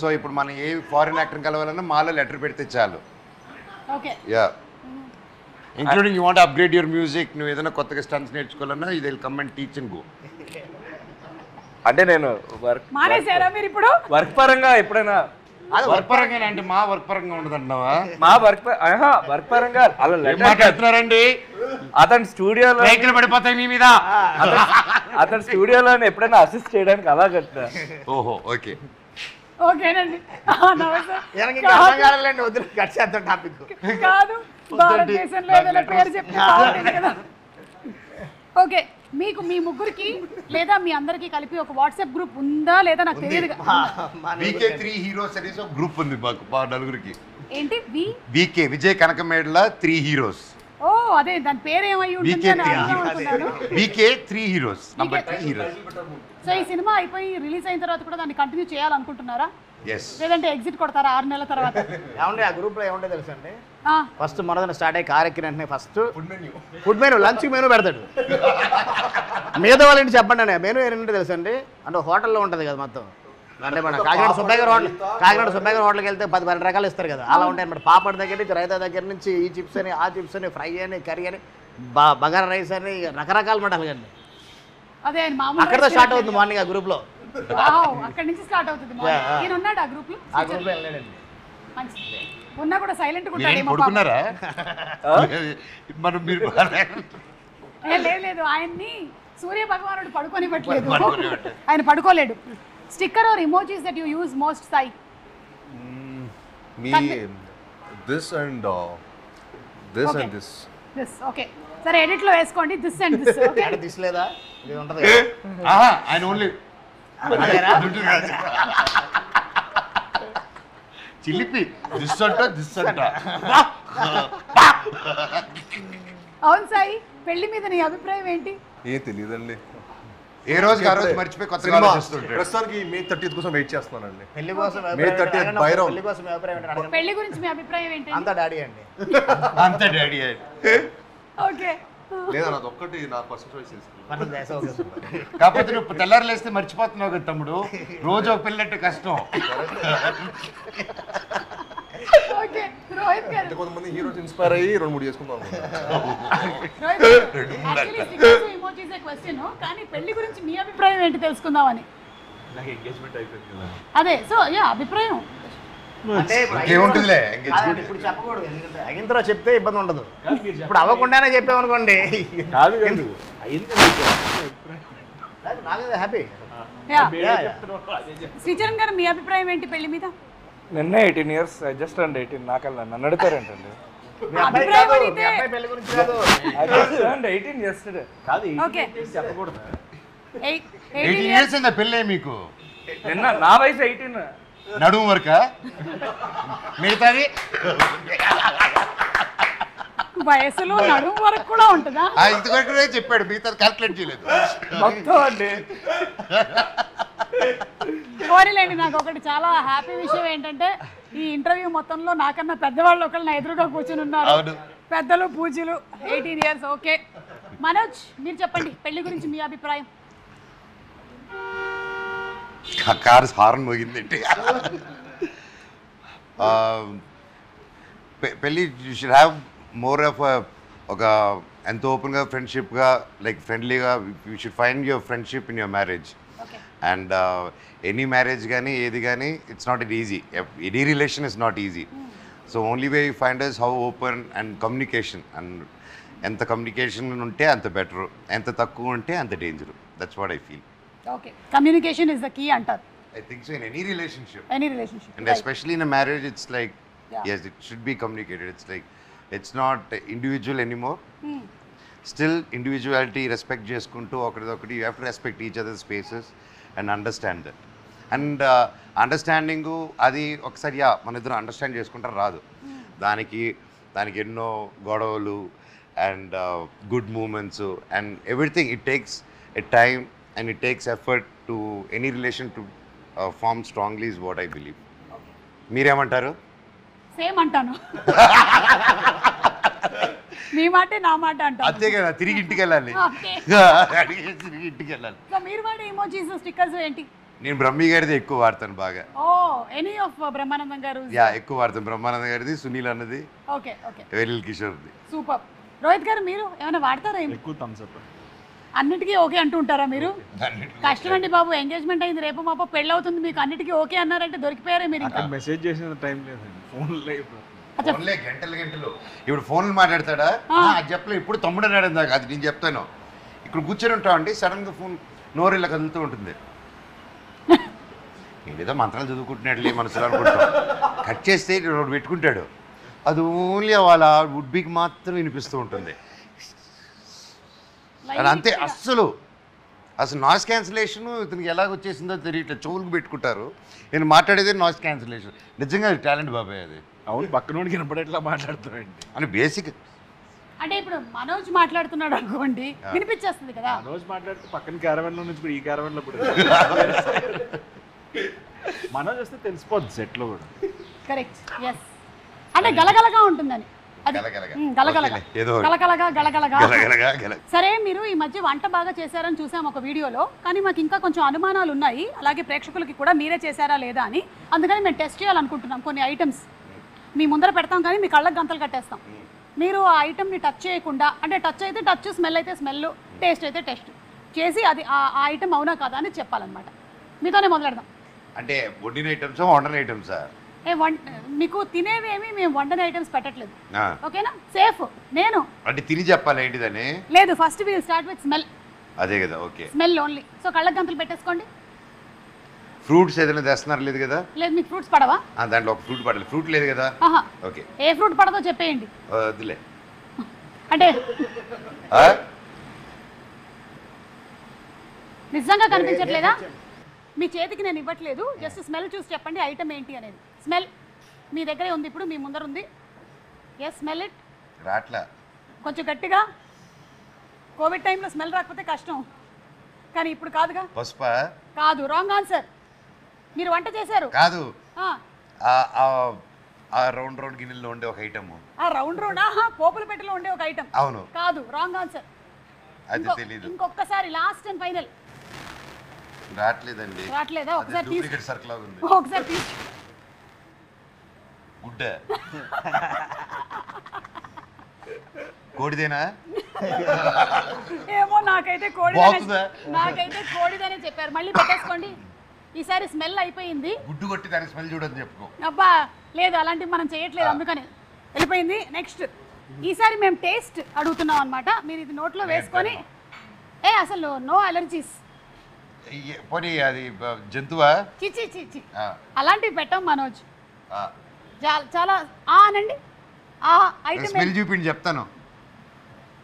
సో ఇప్పుడు మనం ఏ ఫారిన్ యాక్టర్ కలవాలన్నా మాలో లెటర్ పెడితే చాలు. Okay. Yeah including you want upgrade your music, నువ్వు ఏదైనా కొత్తగా స్టన్స్ నేర్చుకోవాలన్నా ఇది come and teach and go. అంటే నేను మానేశారా మీరు ఇప్పుడు? వర్క్ పరంగా ఎప్పుడైనా అది వర్క్ పరంగా అంటే మా వర్క్ పరంగా ఉండదంటున్నావా? మా వర్క్ పరంగా అలా మాట్లాడుతున్నారండి. అతని స్టూడియోలో రైతులు పడిపోతాయి మీ మీద. అతని స్టూడియోలో ఎప్పుడైనా అసిస్ట్ చేయడానికి అలా కట్టా. ఓహో ఓకే ఓకేనండి. కాదు భారతదేశంలో ఏదైనా పేరు చెప్తే బాగుంటుంది కదా. ఓకే. మీకు మీ ముగ్గురికి లేదా మీ అందరికి కలిపి ఒక వాట్సాప్ గ్రూప్ ఉందా లేదా నాకు తెలియదు. వీకే 3 హీరోస్ అనేసి ఒక గ్రూప్ ఉంది మాకు మా నలుగురికి. ఏంటి? వీకే విజయ్ కనకమేడల 3 హీరోస్. ఓ అదే దాని పేరు ఏమై ఉంటుంది అని అనుకున్నాను. వీకే 3 హీరోస్ నంబర్ 3 హీరోస్. సో ఈ సినిమా అయిపోయి రిలీజ్ అయిన తర్వాత కూడా దాన్ని కంటిన్యూ చేయాలనుకుంటున్నారా? yes లేదంటే ఎగ్జిట్ కొడతారా 6 నెలల తర్వాత? ఏమండి ఆ గ్రూప్లో ఏముంటే తెలుసు అండి, ఫస్ట్ మనదన స్టార్ట్ అయ్యి కార్ ఎక్కిన వెంటనే first food menu lunch menu పెడతాడు. మిగతా వాళ్ళ ఇంటి చెప్పండి అనే మెనూ ఏంటంటే తెలుసు అండి, అంటే హోటల్లో ఉంటుంది కదా మొత్తం. అంటే మన కాకినాడ సుబ్బయ్య గారు హోటల్కి వెళ్తే 10-12 రకాలు ఇస్తారు కదా, అలా ఉంటాయి అన్నమాట. పాపడ్ దగ్గర నుంచి, రైతా దగ్గర నుంచి, ఈ చిప్స్ అని, ఆ చిప్స్ అని, ఫ్రై అని, కర్రీ అని, బగారా రైస్ అని, రకరకాల మటలు కానీ అదే ఆయన మామూలు అక్కడితో స్టార్ట్ అవుతుంది మార్నింగ్ ఆ గ్రూప్లో. అక్కడి నుంచి స్టార్ట్ అవుతుంది. ఈయన ఉన్నాడు ఆ గ్రూప్ లో? ఆ గ్రూప్లో వెళ్ళాడండి. మంచిది. ఉన్నా కూడా సైలెంట్ గా ఉంటాడు. పడుకున్నారా మనం మీరు లేదు, ఆయన్ని సూర్య భగవానుడు పడుకొని పెట్టలేదు, ఆయన పడుకోలేడు. Sticker or emojis that you use most, Sai? మీ దిస్ అండ్ దిస్. ఓకే, సరే ఎడిట్ లో వేసుకోండి దిస్ అండ్ దిస్. ఓకే, అంటే తీసలేదా ఇది ఉంటుంది ఆయన ఓన్లీ చిలిపి దిస్ అంట. అవును సాయి, పెళ్లి మీద నీ అభిప్రాయం ఏంటి? ఏం తెలియదండి, ఏ రోజుకి ఆ రోజు మర్చిపోయి కొత్తగా ఆలోచిస్తుంటాడు. ప్రస్తుతానికి May 30th కోసం వెయిట్ చేస్తున్నానండి. పెళ్లి కోసం May 30th బైరం. పెళ్లి కోసం అభిప్రాయం ఏంటి అడగండి. పెళ్లి గురించి మీ అభిప్రాయం ఏంటి? అంతా డాడీ అండి. అంతే డాడీ. ఓకే, లేదా నాది ఒక్కటి నా పర్సనల్ చాయిస్ చేసుకున్నాను. మనం చేసే ఓకే సూపర్. కాకపోతే నువ్వు తెల్లారు లేస్తే మర్చిపోతున్నావు కదా తమ్ముడు, రోజు ఒక పిల్లంటే కష్టం. ఓకే. రోహిత్ గారు, అంటే కొంతమంది హీరోస్ ఇన్స్పైర్ అయ్యి 2-3 చేసుకుందాం క్వశ్చన్, కానీ పెళ్లి గురించి మీ అభిప్రాయం ఏంటి తెలుసుకుందామని. నాకు ఎంగేజ్మెంట్ అయిపోయింది కదా. అదే, సో యా అభిప్రాయం. అంటే ఏముంటుందిలే కాదండి, ఇప్పుడు చెప్పకూడదు, ఎందుకంటే అయిన తర్వాత చెప్తే ఇబ్బంది ఉండదు. ఇప్పుడు అవ్వకుండానే చెప్పామనుకోండి, కాదు అయింది నాకైతే హ్యాపీ. శ్రీచరణ్ గారు, మీ అభిప్రాయం ఏంటి పెళ్లి మీద? నిన్న 18 years, జస్ట్ అండ్ 18. నాకల్లా నన్ను అడుగుతారేంటండి? మీ అబ్బాయి కాదు, మీ అబ్బాయి పెళ్లి గురించి కాదు. 18 yesterday. కాదు ఓకే, చెప్పకూడదు. 18 years అయిందా పెళ్ళే మీకు? నిన్న నా వయసు 18. నడుము వరకా? మిగతాది వయసులో నడుము వరకు కూడా ఉంటుందా? ఇంతవరకు చెప్పాడు, మిగతాది క్యాల్కులేట్ చేయలేదు. మొత్తం అండి. కోరిలేండి. నాకు ఒకటి చాలా హ్యాపీ విషయం ఏంటంటే, ఈ ఇంటర్వ్యూ మొత్తంలో నాకన్నా పెద్దవాళ్ళు ఒకళ్ళు నా ఎదురుగా కూర్చొని ఉన్నారు. పెద్దలు పూజలు. 18 years. ఓకే, మనోజ్ మీరు చెప్పండి పెళ్లి గురించి మీ అభిప్రాయం. కారు హార్న్ మోగిందంటే పెళ్ళి you should have more of ఒక ఎంత ఓపెన్గా ఫ్రెండ్షిప్గా, లైక్ ఫ్రెండ్లీగా. You should find your friendship in your marriage. And any marriage కానీ ఏది కానీ it's not easy. Any relation is not easy. So only way you find is how open and communication. అండ్ ఎంత కమ్యూనికేషన్ ఉంటే అంత better, ఎంత తక్కువ ఉంటే అంత danger. That's what I feel. Okay, communication is the key అంటారు. I think so in any relationship. Any relationship. And especially in a marriage, it's like, yes, it should be communicated. It's like, it's not individual anymore. Still, individuality, respect చేసుకుంటూ ఒకరిదొకటి, you have to respect each other's spaces and understand that. And understanding అది ఒకసారి మన ఇద్దరు understand చేసుకుంటారు రాదు. దానికి ఎన్నో గొడవలు and good moments and everything. It takes a time and it takes effort to any relation to form strongly is what I believe. మీరేమంటారు? సేమ్ అంటాను. మీ మాటే నా మాట అంటాను. అంతే కదా, తిరిగి ఇంటికి వెళ్ళాలి. తిరిగి ఇంటికి వెళ్ళాలి. సో మీరు వాడే ఇమోజీస్, స్టిక్కర్స్ ఏంటి? నేను బ్రహ్మి గారిది ఎక్కువ వాడతాను బాగా. ఓ, ఎనీ ఆఫ్ బ్రహ్మానందం గారు? ఎక్కువ వాడతాను. బ్రహ్మానందం గారిది, సునీల్ అన్నది, ఓకే ఓకే, వెలిల్ కిషోర్ది. సూపర్. రోహిత్ గారు మీరు ఏమైనా వాడతారా? ఎక్కువ థమ్స్ అప్. అన్నిటికీ ఓకే అంటూ ఉంటారా మీరు? కష్టం అండి బాబు, ఎంగేజ్మెంట్ అయింది, రేపు మాప పెళ్ళి అవుతుంది, మీకు అన్నిటికీ ఓకే అన్నారంటే దొరికిపోయారే మీరు. ఇంకా మెసేజ్ చేసిన టైం లేదండి, ఫోన్లో. ఫోన్లే గంటలు. ఇప్పుడు ఫోన్లు మాట్లాడతాడా? అది చెప్పలే. ఇప్పుడు తమ్ముడు అన్నాడు దాకా, అది నేను చెప్తాను. ఇక్కడ కూర్చొని ఉంటామండి, సడన్గా ఫోన్ నోరు ఇలా కదులుతూ ఉంటుంది. ఏదో మంత్రాలు చదువుకుంటున్నాడులే మనసులో అనుకుంటాం. కట్ చేస్తే పెట్టుకుంటాడు. అది ఓన్లీ వాళ్ళ వుడ్ బీకి మాత్రం వినిపిస్తూ ఉంటుంది. అది అంతే. అసలు నాయిస్ క్యాన్సిలేషన్ ఇతనికి ఎలాగ వచ్చేసిందో తెలియట్లేదు. చెవులకు పెట్టుకుంటారు. నేను మాట్లాడేది నాయిస్ క్యాన్సిలేషన్. నిజంగా టాలెంట్ బాబాయ్ అది. అవును, పక్కనోడికి వినపడేట్లా మాట్లాడుతారండి అని బేసిక్. అంటే ఇప్పుడు మనోజ్ మాట్లాడుతున్నాడు అనుకోండి, వినిపించేస్తుంది కదా. మనోజ్ మాట్లాడితే పక్కన క్యారవెన్లో నుంచి ఈ క్యారవెన్లో ఇప్పుడు మనోజ్ వస్తే తెలిసిపోద్ది సెట్లో కూడా. Correct, yes. అంటే గలగలగా ఉంటుందని. అది గలగలగా. గలగలగా ఓకేలే, ఏదో గలగలగా గలగలగా గలగలగా గల సరే మీరు ఈ మధ్య వంట బాగా చేశారని చూసాం ఒక వీడియోలో, కానీ మాకు ఇంకా కొంచెం అనుమానాలు ఉన్నాయి, అలాగే ప్రేక్షకులకి కూడా మీరే చేశారా లేదా అని. అందుకని మేము టెస్ట్ చేయాలనుకుంటున్నాం కొన్ని ఐటమ్స్. మీ ముందర పెడతాం కానీ మీ కళ్ళకి గంతలు కట్టేస్తాం. మీరు ఆ ఐటమ్ని టచ్ చేయకుండా, అంటే టచ్ అయితే టచ్, స్మెల్ అయితే స్మెల్, టేస్ట్ అయితే టేస్ట్ చేసి అది ఆ ఐటమ్ అవునా కాదా అని చెప్పాలన్నమాట. మీతోనే మొదలెడదాం. అంటే వండిన ఐటమ్సా వండని ఐటమ్సా? మీకు తినేవేమి మేము వండని ఐటమ్స్ పెట్టట్లేదు, ఓకేనా? సేఫ్. నేను అంటే తిని చెప్పాలి ఏంటిదని? లేదు, first will start with smell. అదే కదా, ఓకే. Smell only. సో కళ్ళకి గంతలు పెట్టేసుకోండి. ఫ్రూట్స్ ఏదైనా తెస్తున్నారు లేదు కదా? లేదు, మీకు ఫ్రూట్స్ పడవా? దాంట్లో ఒక ఫ్రూట్ పడాలి. ఫ్రూట్ లేదు కదా? ఆహా, ఓకే. ఏ ఫ్రూట్ పడదో చెప్పేయండి. వద్దులే. అంటే ఆ? నిజంగా కనిపించట్లేదా? మీ చేతికి నేను ఇవ్వట్లేదు, జస్ట్ స్మెల్ చూసి చెప్పండి ఐటమ్ ఏంటి అనేది. స్మెల్ మీ దగ్గరే ఉంది, ఇప్పుడు మీ ముందర ఉంది. Yes, smell it. రాట్లా. కొంచెం గట్టిగా. కోవిడ్ టైంలో స్మెల్ రాకపోతే కష్టం, కానీ ఇప్పుడు కాదుగా. పసుపా? కాదు, రాంగ్ ఆన్సర్. మీరు వంట చేశారు. కాదు, ఆ, ఆ రౌండ్ రౌండ్ గిన్నెల్లో ఉండే ఒక ఐటమ్. ఆ రౌండ్ రౌండ్ పోపుల పెట్టెలో ఉండే ఒక ఐటమ్. అవును. కాదు, రాంగ్ ఆన్సర్. అది తెలీదు. ఇంకొకసారి, లాస్ట్ అండ్ ఫైనల్. రావట్లేదండి. రావట్లేదా? ఒకసారి తీసి, డూప్లికేట్ సర్కిల్ లాగా ఉంది. ఒకసారి తీసి. గుడ్డ. కోడిదేనా? ఏమో, నాకైతే బాగుందా? నాకైతే కోడిదనే చెప్పారు. మళ్ళీ పెట్టేసుకోండి. ఈసారి స్మెల్ అయిపోయింది. గుడ్డు కొట్టి దానికి స్మెల్ చూడని చెప్పుకో. అబ్బా లేదు, అలాంటివి మనం చేయట్లేదు, అందుకని వెళ్ళిపోయింది. నెక్స్ట్, ఈసారి మేము టేస్ట్ అడుగుతున్నాం అనమాట. మీరు ఇది నోట్లో వేసుకొని, అసలు నో అలర్జీస్. పోనీ అది జంతువా? చిచి చిచి, అలాంటివి పెట్టాం మనోజ్. చాలా అనండి. ఆ ఐటమ్ స్మెల్ చూపిండి చెప్తాను.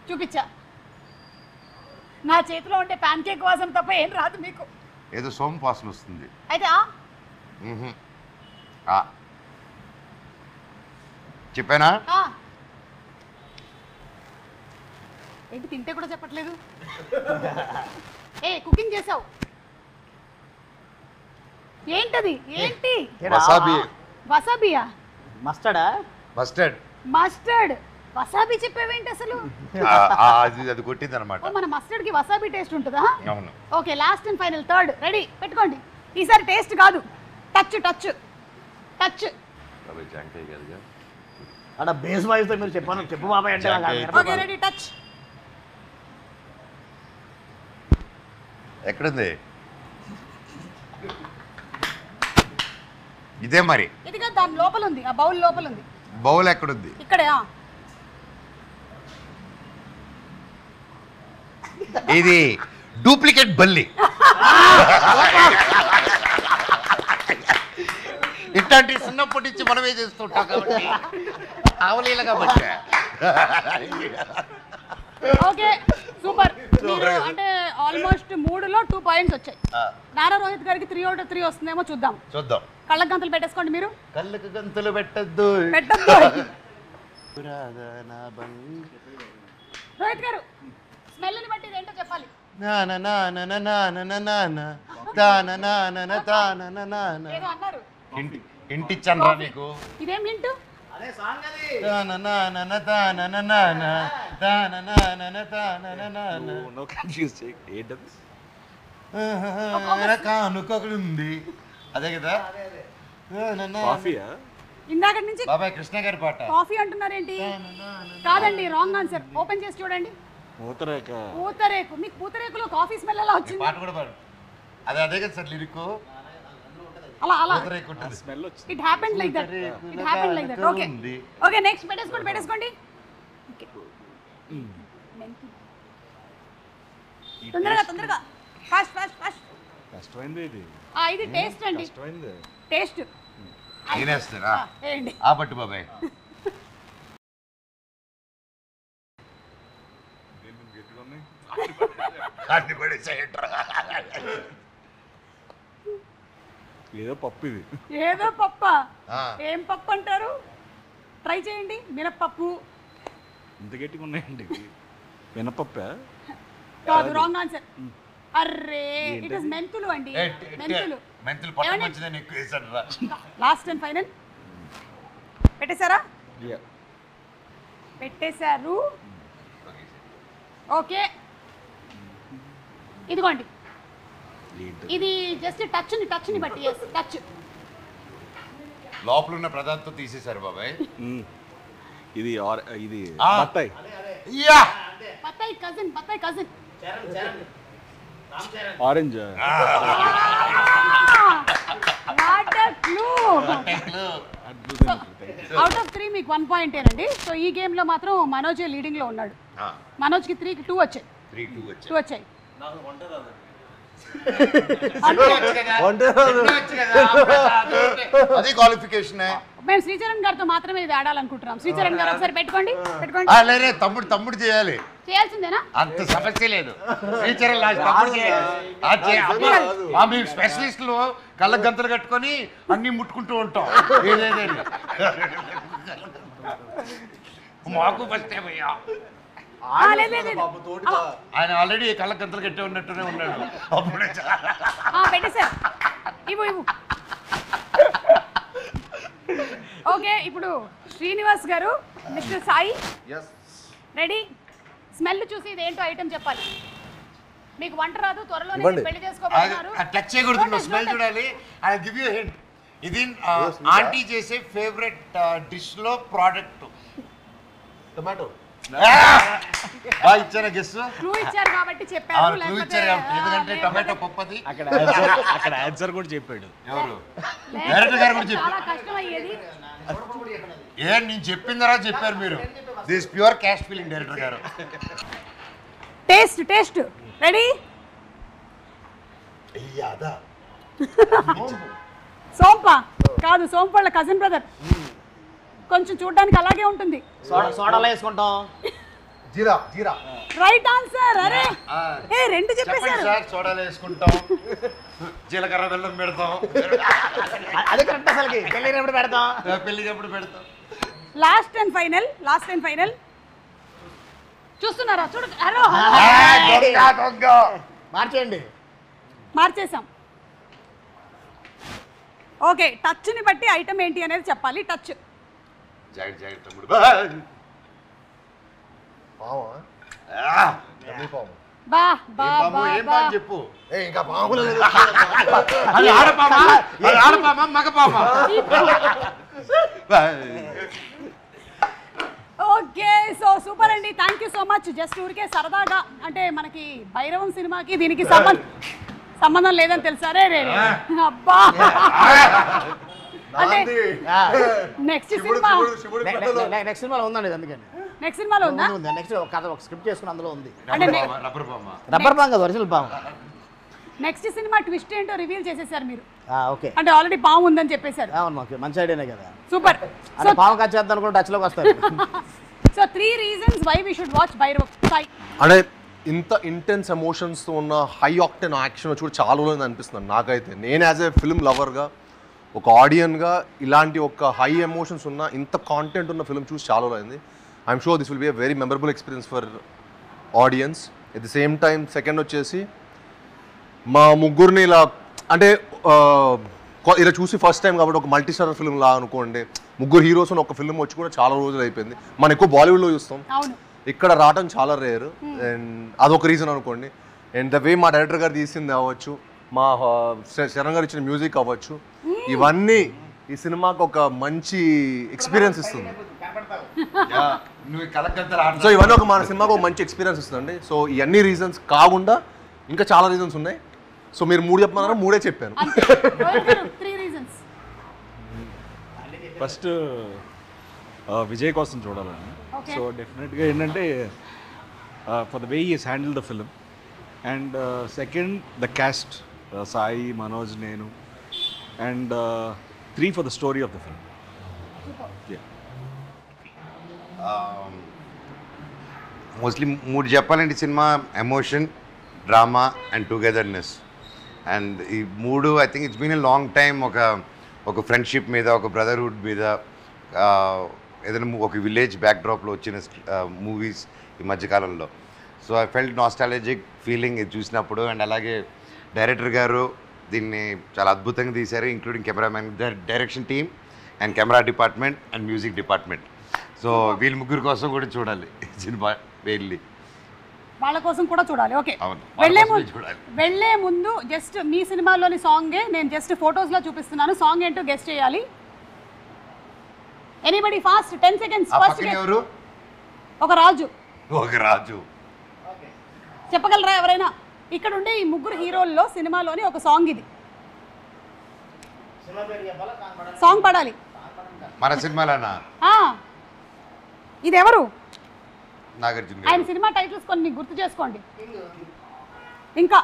చూపించా. నా చేతిలో ఉంటే ప్యాన్ కేక్ వాసన తప్ప ఏం రాదు మీకు. ఏదో సోంపు వాసన వస్తుంది. అయితే చెప్పానా? ఏంటి తింటే కూడా చెప్పట్లేదు? కుకింగ్ చేసావు ఏంటది? ఏంటి? వసాబి. వసాబియా? మస్టర్డా? మస్టర్డ్. మస్టర్డ్. వసాబి చెప్పేవేంటి అసలు? అది కొట్టింది అనమాట. మన మస్టర్డ్ కి వసాబి టేస్ట్ ఉంటుందా? అవును. Okay, last and final, third. Ready, పెట్టుకోండి. ఈసారి టేస్ట్ కాదు, టచ్ టచ్ టచ్. అక్కడ బేస్ వాయిస్ తో మీరు చెప్పాను, చెప్పు బాబాయ్ అంటే. Okay, ready, touch. ఎక్కడుంది? ఇదే మరి. ఇదిగా దాని లోపల ఉంది, ఆ బౌల్ లోపల ఉంది. బౌల్ ఎక్కడుంది? ఇక్కడే. ఇది డూప్లికేట్ బల్లి. ఇట్లాంటి చిన్నప్పటి నుంచి మనమే చేస్తుంటాం కాబట్టి అవలీలగా బట్టి. Okay, super. మీరు అంటే ఆల్మోస్ట్ 3లో 2 పాయింట్స్ వచ్చాయి. నారా రోహిత్ గారికి 3 out of 3 వస్తుందేమో చూద్దాం. చూద్దాం. కళ్ళకు గంతలు పెట్టేసుకోండి. మీరు కళ్ళకు గంతులు పెట్టద్దు. రోహిత్ గారు, స్మెల్ ని బట్టి ఏంటో చెప్పాలి. ఏదో అన్నారు. ఇంటి చంద్ర నీకు ఇదేం హింట్? కానుకొకడుంది. అదే కదా. ఇందాక నుంచి బాబాయ్ కృష్ణ గారి పాట. కాఫీ అంటున్నారేంటి? కాదండి, రాంగ్ ఆన్సర్. ఓపెన్ చేసి చూడండి. పూతరేకు. మీకు పూతరేకులో కాఫీ స్మెల్ ఎలా వచ్చింది? పాట కూడా పాడు. అదే కదా సార్ లిరిక్. అలా అలా స్మెల్ వచ్చింది. It happened like that. It happened like that. Okay okay, next పెట్టేసుకోండి. ఓకే, తొందరగా ఫాస్ట్. కష్టమైంది ఇది. ఇది టేస్ట్ అండి. టేస్ట్ తినేస్తారా? ఏంటి? ఆ పట్టు బాబాయ్. ఏదో పప్పు ఇది. ఏదో పప్ప. ఏం పప్పు అంటారు? ట్రై చేయండి. మినప్పప్పు. ఇంత గట్టిగా ఉన్నాయండి. మినపప్పా? కాదు, రాంగ్ ఆన్సర్. అర్రే, ఇట్ ఇస్ మెంతులు అండి. మెంతులు పట్టు మంచిదని ఎక్కువ వేసాను రా. లాస్ట్ అండ్ ఫైనల్ పెట్టేశారా? పెట్టేశారు. ఓకే, ఇదిగోండి, ఇది జస్ట్ టచ్ని బట్టి. టచ్ లోపల ఉన్న ప్రదాంతో తీసేశారు బాబాయ్. ఇది బత్తాయి. బత్తాయి cousin orange. What a clue. Out of 3 మీకు 1 పాయింటేనండి. సో ఈ గేమ్లో మాత్రం మనోజ్ లీడింగ్లో ఉన్నాడు. మనోజ్కి 3కి 2 వచ్చాయి. 2 వచ్చాయి. అది క్వాలిఫికేషన్. మేము శ్రీచరణ్ గారితో మాత్రమే ఇది ఆడాలనుకుంటున్నాం. శ్రీచరణ్ గారు ఒకసారి పెట్టుకోండి. లేరే తమ్ముడు చేయాలి. చేయాల్సిందేనా? అంత సమస్య లేదు. మేము స్పెషలిస్టులు కళ్ళ గంతలు కట్టుకొని అన్ని ముట్టుకుంటూ ఉంటాం. మాకు ఫస్ట్ ఏమయ్యా, ఆయన ఆల్రెడీ కళ్ళ గంతలు కట్టే ఉన్నట్టునే ఉన్నాడు. అప్పుడే పెట్టేశారు. ఇవ్వు. ఓకే, ఇప్పుడు శ్రీనివాస్ గారు, మిస్టర్ సాయి రెడీ. స్మెల్ చూసి ఇది ఏంటో ఐటమ్ చెప్పాలి. మీకు వంట రాదు, త్వరలోనే పెళ్లి చేసుకోబోతున్నారు. టచ్ చేయకూడదు, స్మెల్ చూడాలి. I give you hint. ఇది ఆంటీ చేసే ఫేవరెట్ డిష్ లో ప్రోడక్ట్. టొమాటో. ఇచ్చారా గెస్? క్లూ ఇచ్చారు కాబట్టి చెప్పారు. క్లూ ఇచ్చారు కాబట్టి, ఎందుకంటే టొమాటో పప్పది. అక్కడ ఆన్సర్ కూడా చెప్పాడు. ఎవరు? డైరెక్టర్ గారు కూడా చెప్పారు. చాలా కష్టం అయ్యేది. నేను చెప్పిన తర్వాత చెప్పారు మీరు. This pure cash feeling director గారు. Taste ready. సోంప కాదు, సోంపళ్ళ కజిన్ బ్రదర్. కొంచెం చూడడానికి అలాగే ఉంటుంది. సోడాలో వేసుకుంటాం. జీరా. Right answer. అరే రెండు చెప్పేశారు. సార్ సోడాలు వేసుకుంటాం, జీలకర్ర బెల్లం పెడతాం. అదే కరెక్ట్. అసలుకి పెళ్ళినప్పుడు పెడతాం. పెళ్ళికప్పుడు పెడతాం. లాస్ట్ అండ్ ఫైనల్ చూస్తున్నారా? చూడు. హలో, మార్చేయండి. మార్చేసాం. ఓకే, టచ్ని బట్టి ఐటమ్ ఏంటి అనేది చెప్పాలి. టచ్. జాగ్రత్త తమ్ముడు. చెప్పు. ఇంకా పాములు ఆడపామా మగపామా? ఓకే, సో సూపర్ అండి. Thank you so much. Just ఊరికే సరదాగా, అంటే మనకి భైరవం సినిమాకి దీనికి సంబంధం లేదని తెలుసా? రే అబ్బా. అంటే నెక్స్ట్ సినిమాలో ఉందండి. అందుకని నెక్స్ట్ సినిమాలో ఉందా? నెక్స్ట్ కథ ఒక స్క్రిప్ట్ చేసుకుని అందులో ఉంది. రబ్బర్ పాము కదా, ఒరిజినల్ పాము. నెక్స్ట్ సినిమా ట్విస్ట్ ఏంటో రివీల్ చేసేసారు మీరు. ఓకే, అంటే ఆల్రెడీ పాము ఉందని చెప్పేశారు. ఓకే, మంచి ఐడియానే కదా. సూపర్. అంటే పాము కట్ చేద్దాం అనుకుంటే టచ్లోకి వస్తారు. So 3 reasons why we should watch Bhairav. Sai, అంటే ఇంత ఇంటెన్స్ ఎమోషన్స్తో ఉన్న హై ఆక్టెన్ యాక్షన్ చూడ చాలా రోజులు అనిపిస్తుంది నాకైతే. నేను యాజ్ ఏ ఫిల్మ్ లవర్గా, ఒక ఆడియన్గా, ఇలాంటి ఒక హై ఎమోషన్స్ ఉన్న ఇంత కాంటెంట్ ఉన్న ఫిల్మ్ చూసి చాలా రోజులు అయింది. I'm sure this will be a very memorable experience for audience. At the same time second వచ్చేసి మా ముగ్గురిని ఇలా, అంటే ఇలా చూసి ఫస్ట్ టైం కాబట్టి ఒక మల్టీ స్టారర్ ఫిల్మ్ లా అనుకోండి. ముగ్గురు హీరోస్ ఉన్న ఒక ఫిల్మ్ వచ్చి కూడా చాలా రోజులు అయిపోయింది. మనం ఎక్కువ బాలీవుడ్లో చూస్తాం, ఇక్కడ రావడం చాలా రేర్. అండ్ అదొక రీజన్ అనుకోండి. అండ్ ద వే మా డైరెక్టర్ గారు తీసింది అవ్వచ్చు, మా శరణ్ గారు ఇచ్చిన మ్యూజిక్ అవ్వచ్చు, ఇవన్నీ ఈ సినిమాకి ఒక మంచి ఎక్స్పీరియన్స్ ఇస్తుంది. సో ఇవన్నీ ఒక మన సినిమాకు ఒక మంచి ఎక్స్పీరియన్స్ ఇస్తుందండి. సో ఇవన్నీ రీజన్స్ కాకుండా ఇంకా చాలా రీజన్స్ ఉన్నాయి. సో మీరు 3 చెప్పమన్నారా, 3 చెప్పాను. ఫస్ట్ విజయ్ కోసం చూడాలని. సో డెఫినెట్గా ఏంటంటే for the way is handle the film. And second the cast, Sai, Manoj, నేను. And 3 for the story of the film. Mostly 3 చెప్పాలంటే cinema emotion, drama and togetherness. And ఈ 3 I think it's been a long time. ఒక friendship మీద, ఒక brotherhood మీద, ఏదైనా ఒక village బ్యాక్డ్రాప్లో వచ్చిన మూవీస్ ఈ మధ్యకాలంలో. So I felt nostalgic feeling ఇది చూసినప్పుడు. అండ్ అలాగే డైరెక్టర్ గారు దీన్ని చాలా అద్భుతంగా తీశారు, including cameraman, direction team and camera department and music department. So వీళ్ళ ముగ్గురు కోసం కూడా చూడాలి సినిమా వెళ్ళి. వాళ్ళ కోసం కూడా చూడాలి. ఓకే, అవును, వెళ్ళే ముందు జస్ట్ మీ సినిమాలోని సాంగే నేను జస్ట్ ఫొటోస్లో చూపిస్తున్నాను. సాంగ్ ఏంటో గెస్ట్ చేయాలి. Anybody fast 10 seconds. ఫస్ట్ ఎవరు? ఒక రాజు. ఒక రాజు చెప్పగలరా ఎవరైనా? ఇక్కడ ఉండే ఈ ముగ్గురు హీరోల్లో సినిమాలోని ఒక సాంగ్ ఇది. సాంగ్ పడాలి మన సినిమాలోనా? ఇది ఎవరు? నాగార్జున ఆయన సినిమా టైటిల్స్ కొన్ని గుర్తు చేసుకోండి. ఇంకా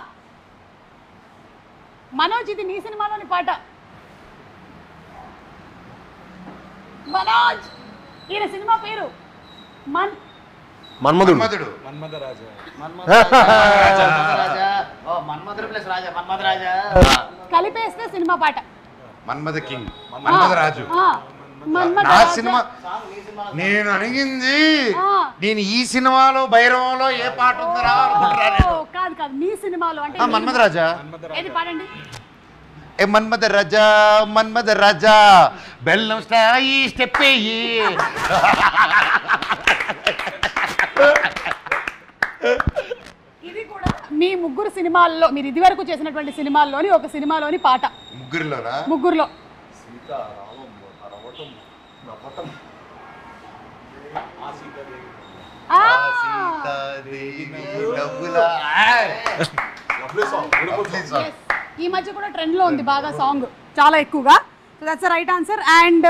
మనోజ్, ఇది నీ సినిమాలోని పాట. మనోజ్, ఈయన సినిమా పేరు మన్మధుడు. కలిపేస్తే సినిమా పాట మన్మథ కింగ్, మన్మథ రాజు. నా సినిమా నేను అడిగింది, నేను ఈ సినిమాలో భైరవంలో ఏ పాట ఉందిరా అనుకుంటున్నాను. కాదు కాదు, మీ సినిమాలో అంటే మన్మథ రాజా. ఏది పాడండి. ఏ మన్మథ రాజా, మన్మథ రాజా, బెల్లం స్టాయి స్టెప్ అయ్యి. ఇది కూడా మీ ముగ్గురు సినిమాల్లో, మీరు ఇదివరకు చేసినటువంటి సినిమాల్లోని ఒక సినిమాలోని పాట. ముగ్గురులో ఈ మధ్య కూడా ట్రెండ్ లో ఉంది బాగా సాంగ్, చాలా ఎక్కువగా. So that's the right answer. And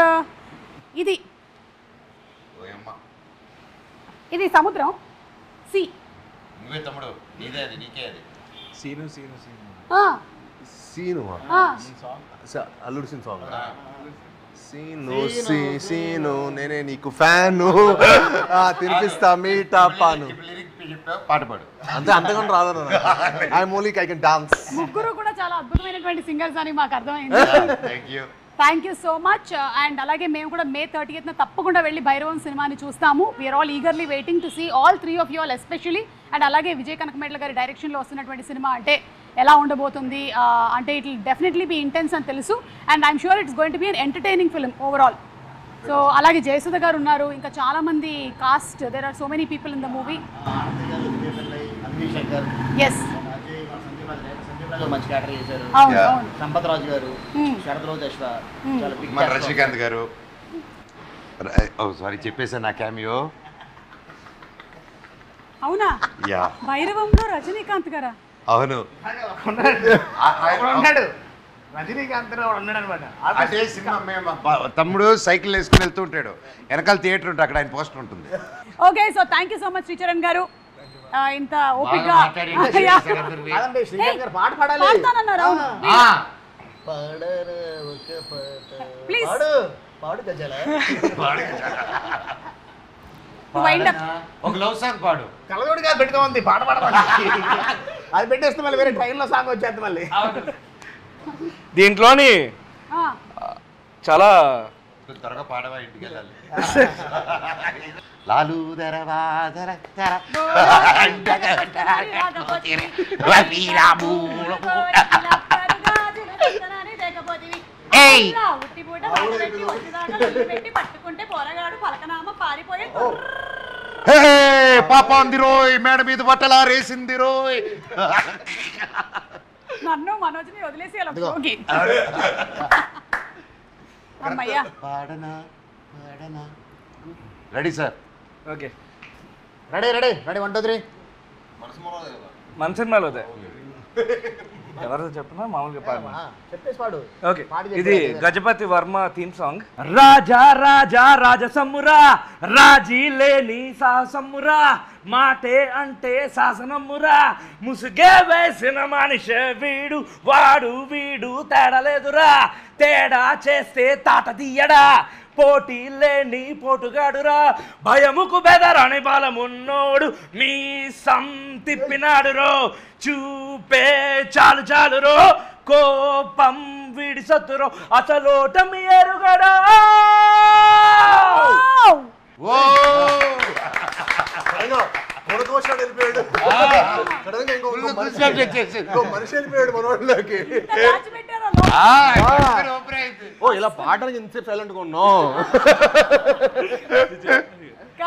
ఇది సముద్రం, సి. నువ్వే తమ్ముడు, నీదే అది, నీకే అది. సీను అల్లుడు సీన్ సాంగ్. సీను నేనే నీకు ఫ్యాను, తినిపిస్తా మీటా పాను. పాట పాడు. అంతకుండా రాదు. I can dance. ముగ్గురు కూడా చాలా అద్భుతమైనటువంటి సింగర్స్ అని మాకు అర్థమైంది. Thank you so much. And అలాగే మేము కూడా May 30th తప్పకుండా వెళ్ళి భైరవం సినిమాని చూస్తాము. We're all eagerly waiting to see all 3 of you all especially. And అలాగే విజయ్ కనకమేడ్ల గారి డైరెక్షన్లో వస్తున్నటువంటి సినిమా అంటే ఎలా ఉండబోతుంది అంటే it will definitely be intense అని తెలుసు. And I'm sure it's going to be an entertaining film overall. So అలాగే జయసుధ గారు ఉన్నారు, ఇంకా చాలా మంది cast, there are so many people in the movie. Yes, మంచి క్యారెక్టర్ చేశారు. సంపత్ రాజు గారు, శరత్ రోజు అశ్వ, రజనీకాంత్ గారు. సారీ చెప్పేసా నా క్యామియో. అవునా? భైరవంలో రజనీకాంత్ గారా? అవును, ఉన్నాడు. రజనీకాంత్ ఉన్నాడు అనమాట. అదే సినిమా మేము తమ్ముడు సైకిల్ వేసుకుని వెళ్తూ ఉంటాడు, వెనకాల థియేటర్ ఉంటుంది, అక్కడ ఆయన పోస్టర్ ఉంటుంది. Okay, so thank you so much Sricharan గారు. ఇంత ఓపిక పాట పాడాలి. ప్లీజ్ పాడు గజాల. ఒక లవ్ సాంగ్ పాడు. కలగోడిగా పెట్టుకోమంది పాట పాడమండి. అది పెట్టేస్తే మళ్ళీ వేరే ట్రైన్లో సాంగ్ వచ్చేది మళ్ళీ. దీంట్లోని చాలా త్వరగా పాడవా, ఇంటికి వెళ్ళాలి. లాలు దరవాదర తర పాపాంది రోయ్, మేడ మీద బట్టలా రేసింది రోయ్. నన్ను మనోజ్ని వదిలేసి అమ్మయ్యా. Ready sir? Okay, ready 1 2 3. మన సినిమాలో ఎవరు చెప్పినా మామూలుగా పాడమా? చెప్పేసి పాడు. ఓకే, ఇది గజపతి వర్మ థీమ్ సాంగ్. రాజా రాజా రాజసమ్మురా, రాజీ లేని సాహసమ్మురా, మాటే అంటే శాసనమ్మురా, ముసుగే వేసిన మనిషే వీడు, వాడు వీడు తేడలేదురా, తేడా చేస్తే తాట తీయడా, పోటీ లేని పోటుగాడురా, భయముకు బెదరని బలమున్నోడు మీ తిప్పినాడు రో, చూపే చాలు చాలు రో, కోపం వీడి సత్తురో, అసలోటమి ఎరుగడా. మనిషి వెళ్ళిపోయాడు మనోళ్ళకి. ఇలా పాటకి ఇంత సైలెంట్గా ఉన్నావు.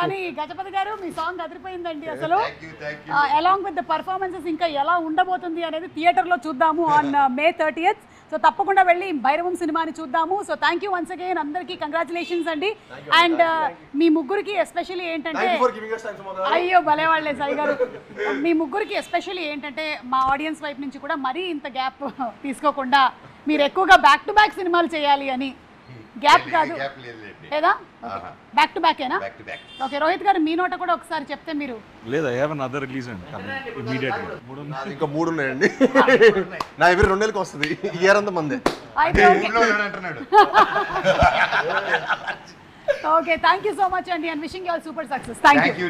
కానీ గజపతి గారు మీ సాంగ్ అదిరిపోయిందండి అసలు. అలాంగ్ విత్ ద పర్ఫార్మెన్సెస్ ఇంకా ఎలా ఉండబోతుంది అనేది థియేటర్లో చూద్దాము ఆన్ May 30th. సో తప్పకుండా వెళ్ళి భైరవం సినిమాని చూద్దాము. So thank you once again, అందరికీ కంగ్రాచులేషన్స్ అండి. అండ్ మీ ముగ్గురికి ఎస్పెషల్లీ ఏంటంటే, అయ్యో భలే వాళ్ళే సాయి గారు, మీ ముగ్గురికి ఎస్పెషల్లీ ఏంటంటే మా ఆడియన్స్ వైపు నుంచి కూడా మరీ ఇంత గ్యాప్ తీసుకోకుండా మీరు ఎక్కువగా బ్యాక్ టు బ్యాక్ సినిమాలు చేయాలి అని. గ్యాప్ కాదు లేదా, బ్యాక్ టు బ్యాకేనా? ఓకే, రోహిత్ గారు మీ నోట కూడా ఒకసారి చెప్తే మీరు. లేదు, ఐ హావ్ అనదర్ రిలీజ్ అండి ఇమీడియట్లీ. ఇంకా 3 ఉన్నాయండి. నా ఎవరి 2 నెలలకు వస్తుంది, ఇయర్ అంతా మందే. Okay, thank you so much అండి, and wishing you all super success. Thank you.